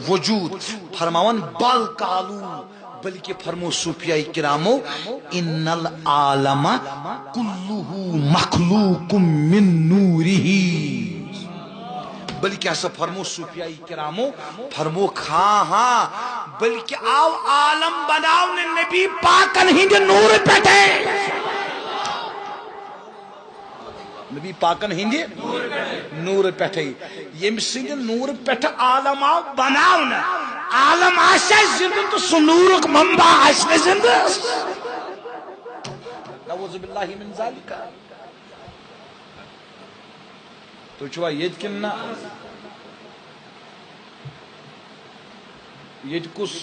وجود فرمان بل کالو بلکہ فرمو صوفیاء کرامو ان العالم کلہ مخلوق من نورہ بلکہ ایسا فرمو صوفیاء کرامو فرمو ہاں بلکہ آو عالم بناو نے نبی پاکن ہند نور پیٹھے نبی پاکن ہند نور پیٹھے یم سند نور پیٹھ عالم آو بناو نا عالم آشا زند تو سنورک منبع آشا زند نعوذ باللہ من ذالک تو چھوا یہ کننا یہ کس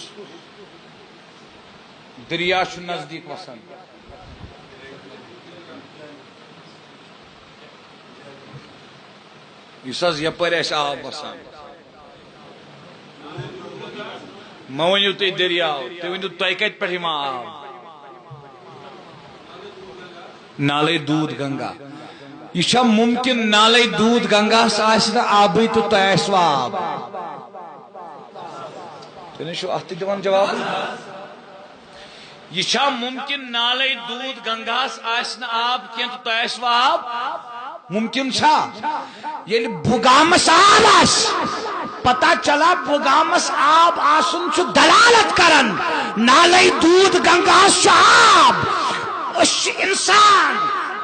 دریا چھ نزدیک وسان اس یپر اس آب وسان ما ونیو تی دریاو تی ونیو تۄہہِ کتہِ پٮ۪ٹھ یِوان آب نالے دودھ گنگا یہ چھا ممکن نالے دودھ گنگا آسہِ نہٕ آبٕے تہٕ تۄہہِ آسوٕ آب تُہۍ چھُو اتھ تہِ دِوان جواب یہ چھا ممکن نالے دودھ گنگاس آسہِ نہٕ آب کینٛہہ تہٕ تۄہہِ آسوٕ آب ممکن چھا ییٚلہِ بُگامس آب آسہِ پتہ چلا بُگامس آب آسن چھُ دلالت کران نالے دودھ گنگاس چھُ آب أسۍ چھِ انسان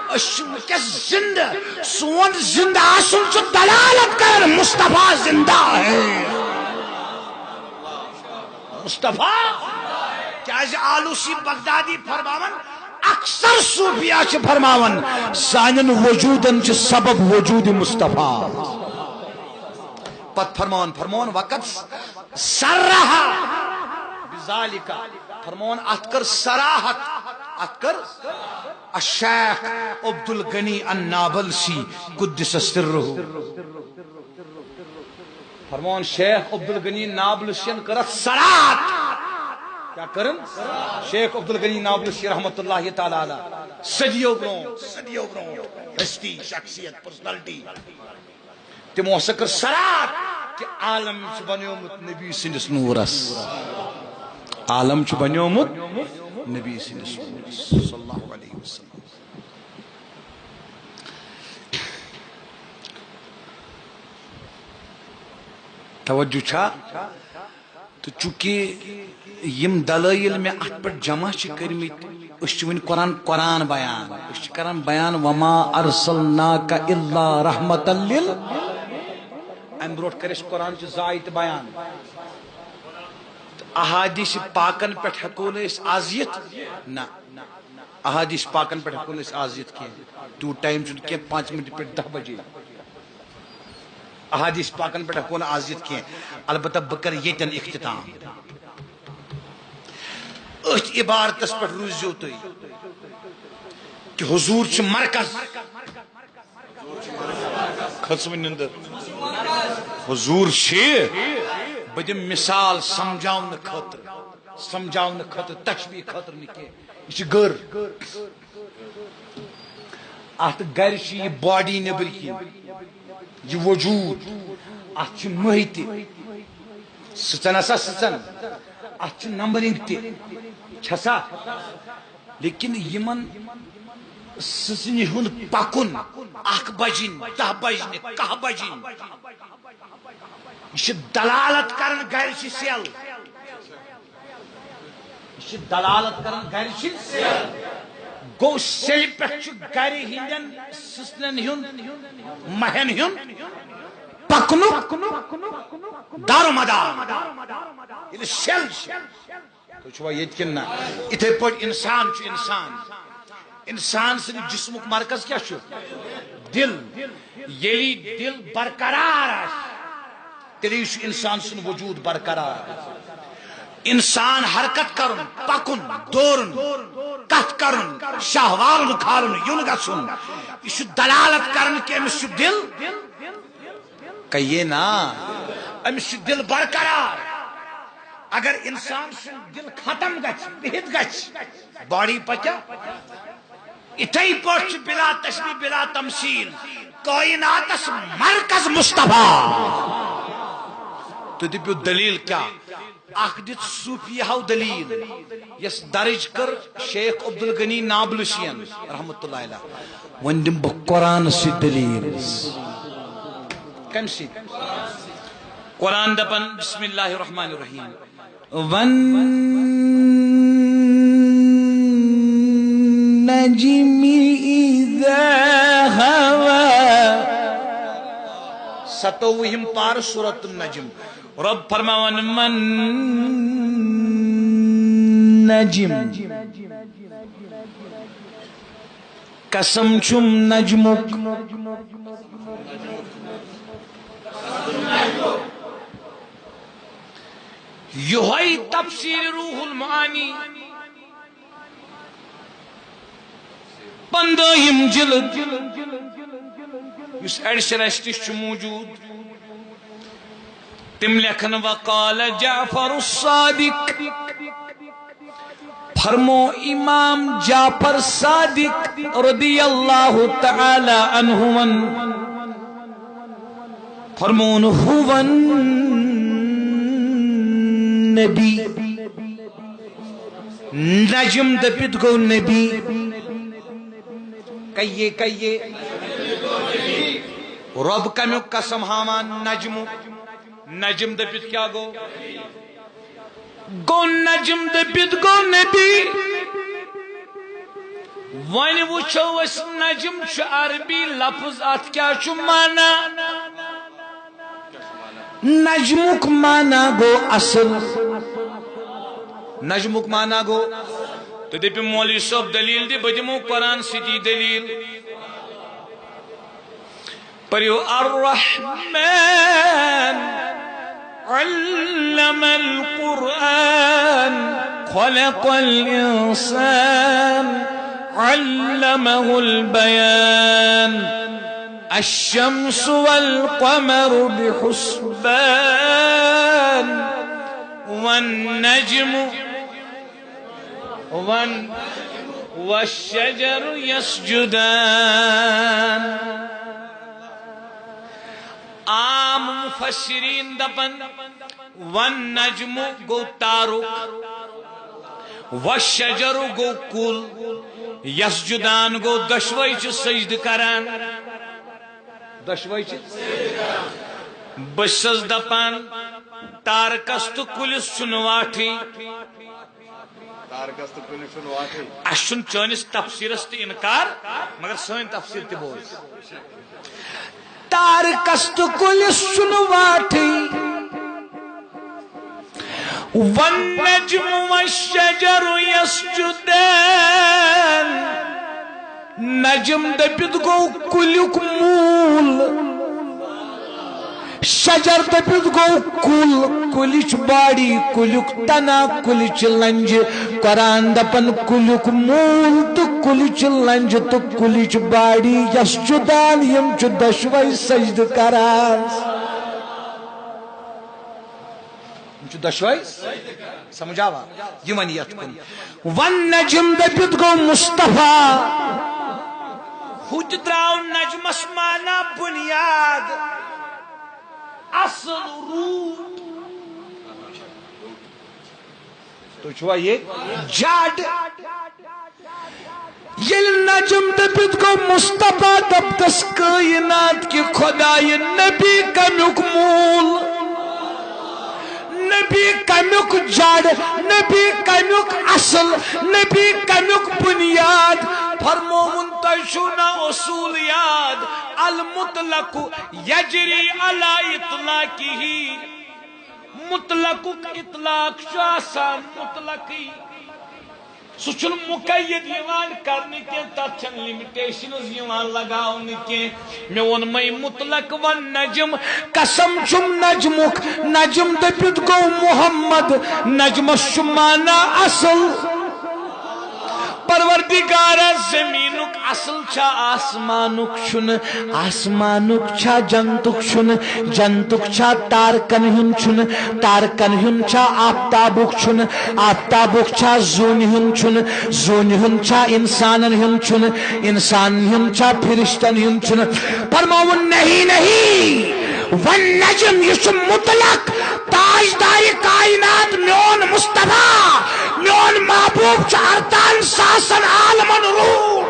أسۍ چھِ وٕنکیٚس زندٕ سون زندٕ آسن چھُ دلالت کران مصطفیٰ زندہ ہے مصطفیٰ کیازِ آلوسی بغدادی فرماون اکثر صوفیاء چھ فرماون سانن وجودن چھ سبب وجود مصطفیٰ پت فرمان وقت سرہا بذالک فرمان ات کر سراحت ات کر الشیخ عبد الغنی النابلسی قدس سرہ فرمان شیخ عبد الغنی نابلسین کرت سراحت کیا کرن شیخ عبد الغنی نابلسی رحمت اللہ تعالی علیہ صدیوں برون ہستی شخصیت پرسنالٹی تمو سکر سرات کہ عالم چھ بنیومت نبی سندس نورس عالم چھ بنیومت نبی سندس نورس صلی اللہ علیہ وسلم توجہ چھا تو چونکہ یم دلائل میں ات پر جمع کرمت اس ون قرآن بیان اس کران بیان وما ارسلناک الا رحمتا لل ام بروٹ کرس قرآن چ زائد بیان احادیث پاکن پہ ہکو آزیت نہ احادیث پاکن پہ ہکو آزیت کی تو ٹائم چھ کی 5 منٹ پہ 10 بجے احادیث پاکن پہ ہکو آزیت کی البتہ بکر یتن اختتام ات عبارتس پہ روزیو تھی کہ حضور چھ مرکز حضور بدم مثال سمجھاؤن خاطر تشبیہ خاطر نکے یہ گر ات گر یہ باڈی نبر کی یہ وجود ات محت سچن ہسا سچن ات نمبرنگ تسا لیکن یمن سچن ہند پکن 1 بجن 10 بجن 10 بجن یہ دلالت کرن گر سیل یہ دلالت کرن گر سیل گو سیل پہ گر ہندن سسنن ہند مہن ہند پکنو دار مدار یہ سیل تو چھوا یہ کننا اتھے پٹ انسان چھ انسان سن جسمک مرکز کیا چھو دل یلی دل برقرار تیلی انسان سن وجود برقرار انسان حرکت کرن پکن دورن کت کرن شہوارن کھارن یون گسن یہ دلالت کرن کہ امس دل کہ یہ نا امس دل برقرار اگر انسان سن دل ختم گچھ بہت گچھ باڈی پکیا اتھے پٲٹھۍ بلا تشبیہ بلا تمثیل کائناتس مرکز مصطفیٰ تو دپیو دلیل کیا اخ دت صوفی ہاو دلیل یس درج کر شیخ عبدالغنی نابلسین رحمت اللہ علیہ ون دم بہ قرآن سی دلیل کم سی قرآن دپن بسم اللہ الرحمن الرحیم والنجم اذا هوى 27 پار سورۃ النجم رب فرماون من نجم قسم چھم نجمک یہی تفسیر روح المعانی 15 جلد اس ایڈیشن موجود تم لکھن وقال جعفر الصادق فرمو امام جعفر صادق رضی اللہ تعالی عنہ فرمون ہون نبی نجم دپت گو نبی کئیے رب کمیو قسم ہامان نجم نجم دپت کیا گو نجم دپت گو نبی ون وچھو اس نجم چھ عربی لفظ ات کیا چھ مانا نجمک مانا گو اصل نجمک مانا گو تو دپی مولوی صاحب دلیل دی بدمو قرآن سیدھی دلیل پریو الرحمن علم القرآن خلق الانسان علمه البيان الشمس والقمر بحسبان والنجم والشجر يسجدان عام مفسرین دپن والنجم گو تارو والشجر گو کل یسجدان گو دشوئی چھ سجد کران دشوئی بسز دپان تارکست کلس چنواٹھی اشن چانس تفسیرس تی انکار مگر سن تفسیر تی بوز تارکست کلس چنواٹھی والنجم والشجر يسجدان نجم دپت گو کلیک مول شجر دپت گو کل کلچ باڑی کلیک تنا کلچ لنج قرآن دپن کلیک مول تو کلچ لنج تو کلچ باڑی یسجدان یم چھ دشوئی سجد کران دشوئی سمجھاوا یمنیت کن والنجم دپت گو مصطفیٰ خود دراو نجم اسمانا بنیاد اصل روٹ تو چھوا یہ جاڑ یل نجم دپت گو مصطفیٰ دپتس کائنات کی خدای نبی کمیک مول نبی کمیک جڑ نبی کمیک اصل نبی کمیک بنیاد فرمومن تشونا اصول یاد المطلق یجری علی اطلاقی مطلق اطلاق شاسان مطلقی سچن مقید یوان کرنے کے تچن لیمیٹیشنز یوان لگاؤنے کے میں ون میں مطلق والنجم قسم چم نجمک نجم دپت گو محمد نجم شمانا اصل پروردگار زمین و زمینک اصل چھا آسمانک چھن آسمانک چھا جنتک چھن جنتک چھا تارکن ہن چھن تارکن ہن چھا آفتابک چھن آفتابک چھا زون ہن چھن زون ہن چھا انسانن ہن چھن انسان ہن چھا فرشتن ہن چھن فرماون نہیں نہیں والنجم یہ مطلق تاجدار کائنات میون مصطفیٰ میون محبوب چھ ارتان ساسن عالمن روٹ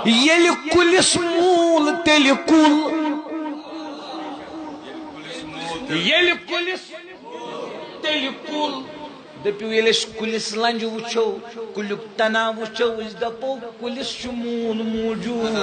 یل کلس مول تیل کل یل کلس تیل کل دپیو یل کلس لنج وچھو کلیک تنا وچھو اس دپو کلس مول موجود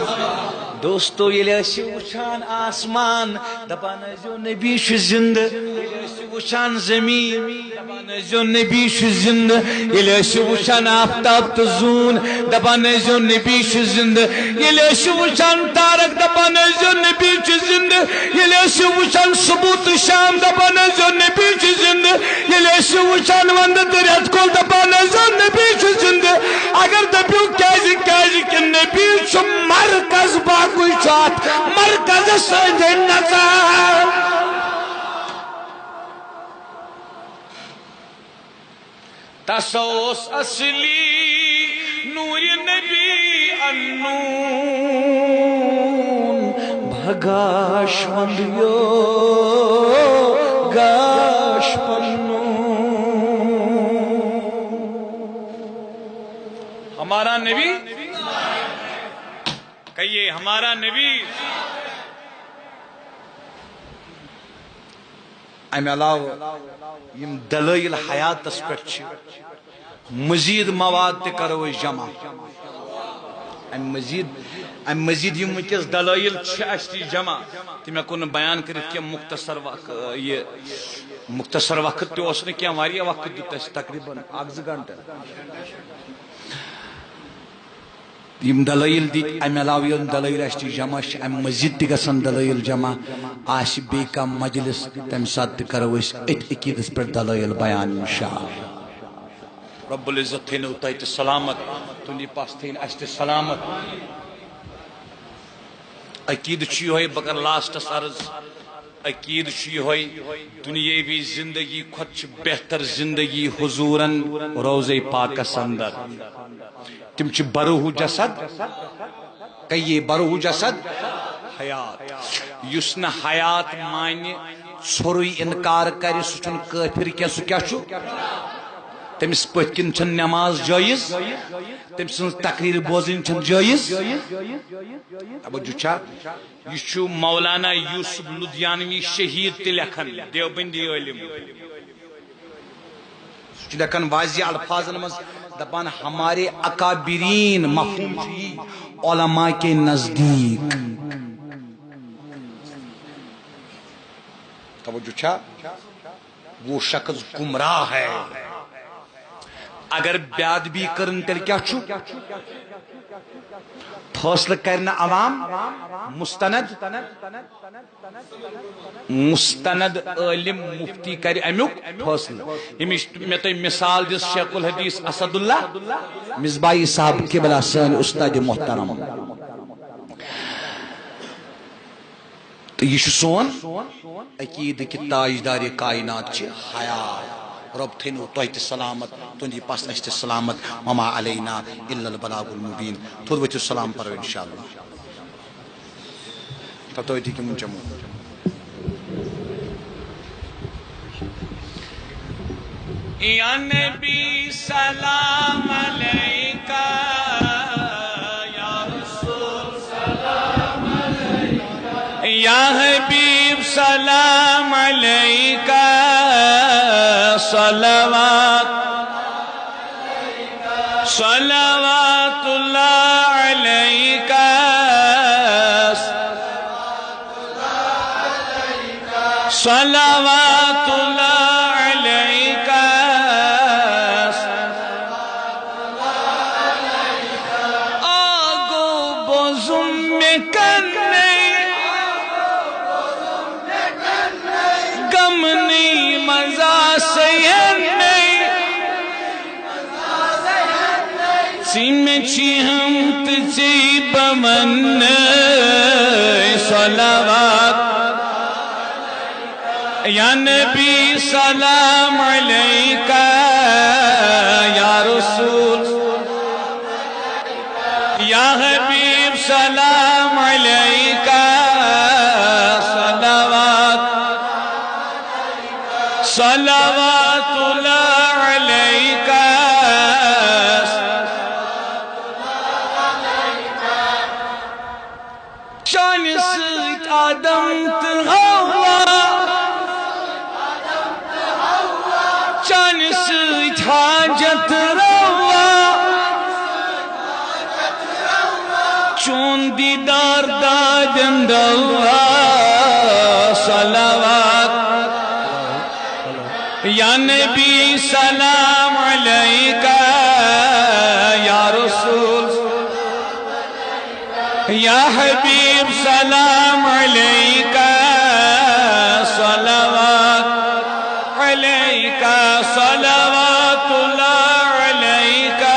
دوستو یل وچھان آسمان دپان ازو نبی چھ زندہ یل وچھان زمین دپان ازو نبی چھ زندہ یل وچھان آفتاب تو زون دپان ازو نبی چھ زندہ یل وچھان تارک دپان ازو نبی چھ زندہ یل وچھان صبح تو شام دپان ازو نبی چھ زندہ یل وچھان درت کول دپان ازو نبی چھ زندہ اگر دپیو کیازِ کہ نبی چھ مرکز باقی چھ مرکز سند نظر تسوس اصلی نور نبی النون بھگاش وندیو گاش پنو ہمارا نبی کہیے ہمارا نبی ام علاوہ یم دلائل حیات پہ مزید مواد تہ کرو جمع ام مزید یم ونکس دلائل اس جمع تم ہیکو نہ بیان کرت کہ مختصر وقت تہ اس نہ واریاہ وقت دیت اس تقریباً 1-2 گھنٹہ یم دلائل دی ام علاوہ یم دلائل اس جمع ام مزید تہ گژھن دلائل جمع آس بی کا مجلس تم سات کرو اس عقیدس پر دلائل بیان انشاءاللہ رب العزت تھینو تہ سلامت تہندی پاس تھین اس تہ سلامت عقید چھ یہ بکر لاسٹس عرض عقید چھ یہ دنیاوی زندگی کھت بہتر زندگی حضورن روضہ پاکس اندر تم چھ بروح جسد کہیے بروح جسد حیات یس نہ حیات مانی ژھوری انکار کر سہ کافر کی سہ کیا تمس پت کن چھ نماز جائز تم سن تقریر بوزن چھ جائز توجہ چھا یہ مولانا یوسف لدھیانوی شہید تہ لکھن دیوبندی عالم لکھن واضح الفاظ مز دپان ہمارے اکابرین مفہوم علماء کے نزدیک توجہ چھا وہ شخص گمراہ ہے اگر بیاد بھی کرن تیل کیا چھو فیصلہ کرنا عوام مستند علم مفتی کر امیک فیصلہ میں تو مثال دس شیخ الحدیث اسد اللہ مصباحی صاحب قبلہ سن استاد محترم تو یہ سون عقید کی تاجدار کائنات چھ حیات رب تھینو تہ سلامت تہندی پاس اس تہ سلامت وما علینا الا البلاغ المبین تھود وچ سلام پرو انشاءاللہ تو ٹھیک من چمو یا نبی سلام علیکہ یا رسول سلام علیکہ یا حبیب سلام علیکہ صلوات صلوات اللہ علیکہ صلوات اللہ علیکہ آگو بزم میں کرنے غم نہیں مزا سید نہیں میں چی ہم تجھے بمن صلوات یا نبی سلام علیکہ یا رسول یا حبیب سلام علیکہ صلوات صلوات اللہ علیکہ شان سید آدم تہوا شان سید حاجت روا چون دیدار دادند اللہ صلوات یا نبی سلام علیکہ یا رسول یا حبیب سلام علیکہ صلوات علیکہ صلوات اللہ علیکہ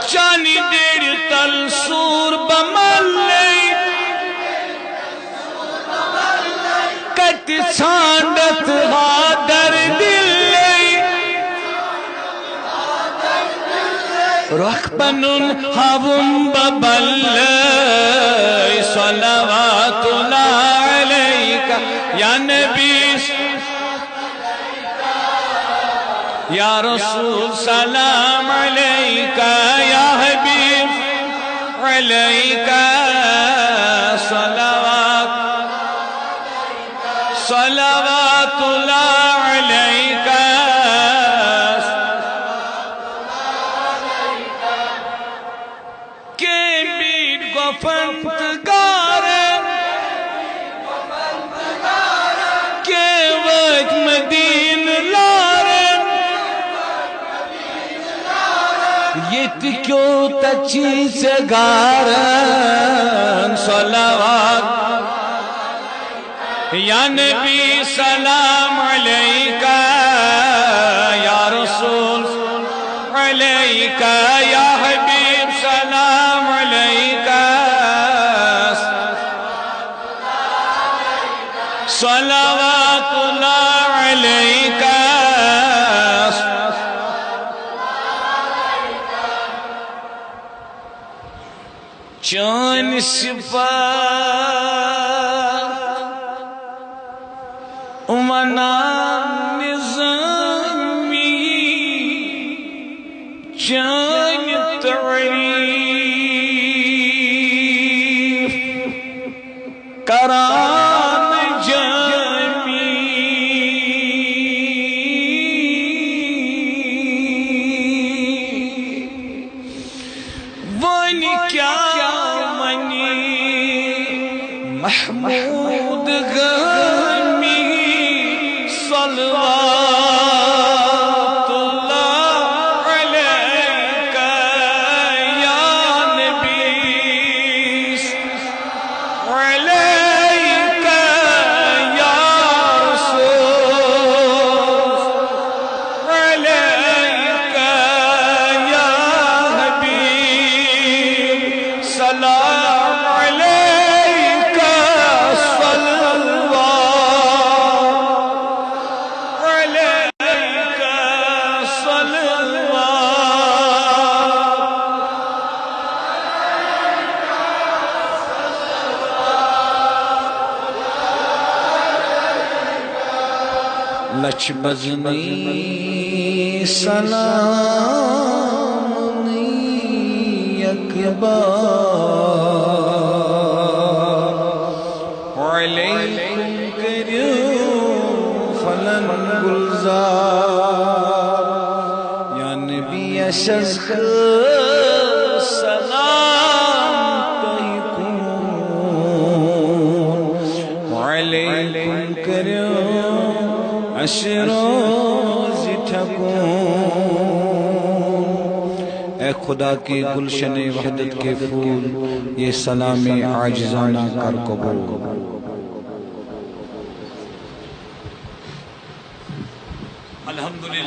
چانی دیر تل سور بملی کت ساندت ہادر دلی رخ بنن ہاوم ببلی صلوات اللہ علیکہ یا نبی یا رسول سلام علیکہ یا حبیب علیکہ صلوات صلوات اللہ علیکہ کہ بیٹ گفنتگار کہ وقت مدین لارن یہ کیوں تچی سے گارن صلوات یا نبی سلام علیکہ یا رسول علیکہ یا حبیب سلام علیکہ صلوات اللہ علیکہ چون صفات امنا نظامی چون تعریف کران جامی ونی کیا محمود غمی صلوات اللہ علیکہ یا نبی علیکہ یا رسول علیکہ یا حبیب سلام علیکہ لچ بزنی سلام اکبر علیکم کریو فلن گلزار یا نبی اشزخ سلام تیکون وعلیکم کریو اشروز ٹھکون اے خدا کی گلشن وحدت کے پھول یہ سلام عاجزانہ کر قبول الحمدللہ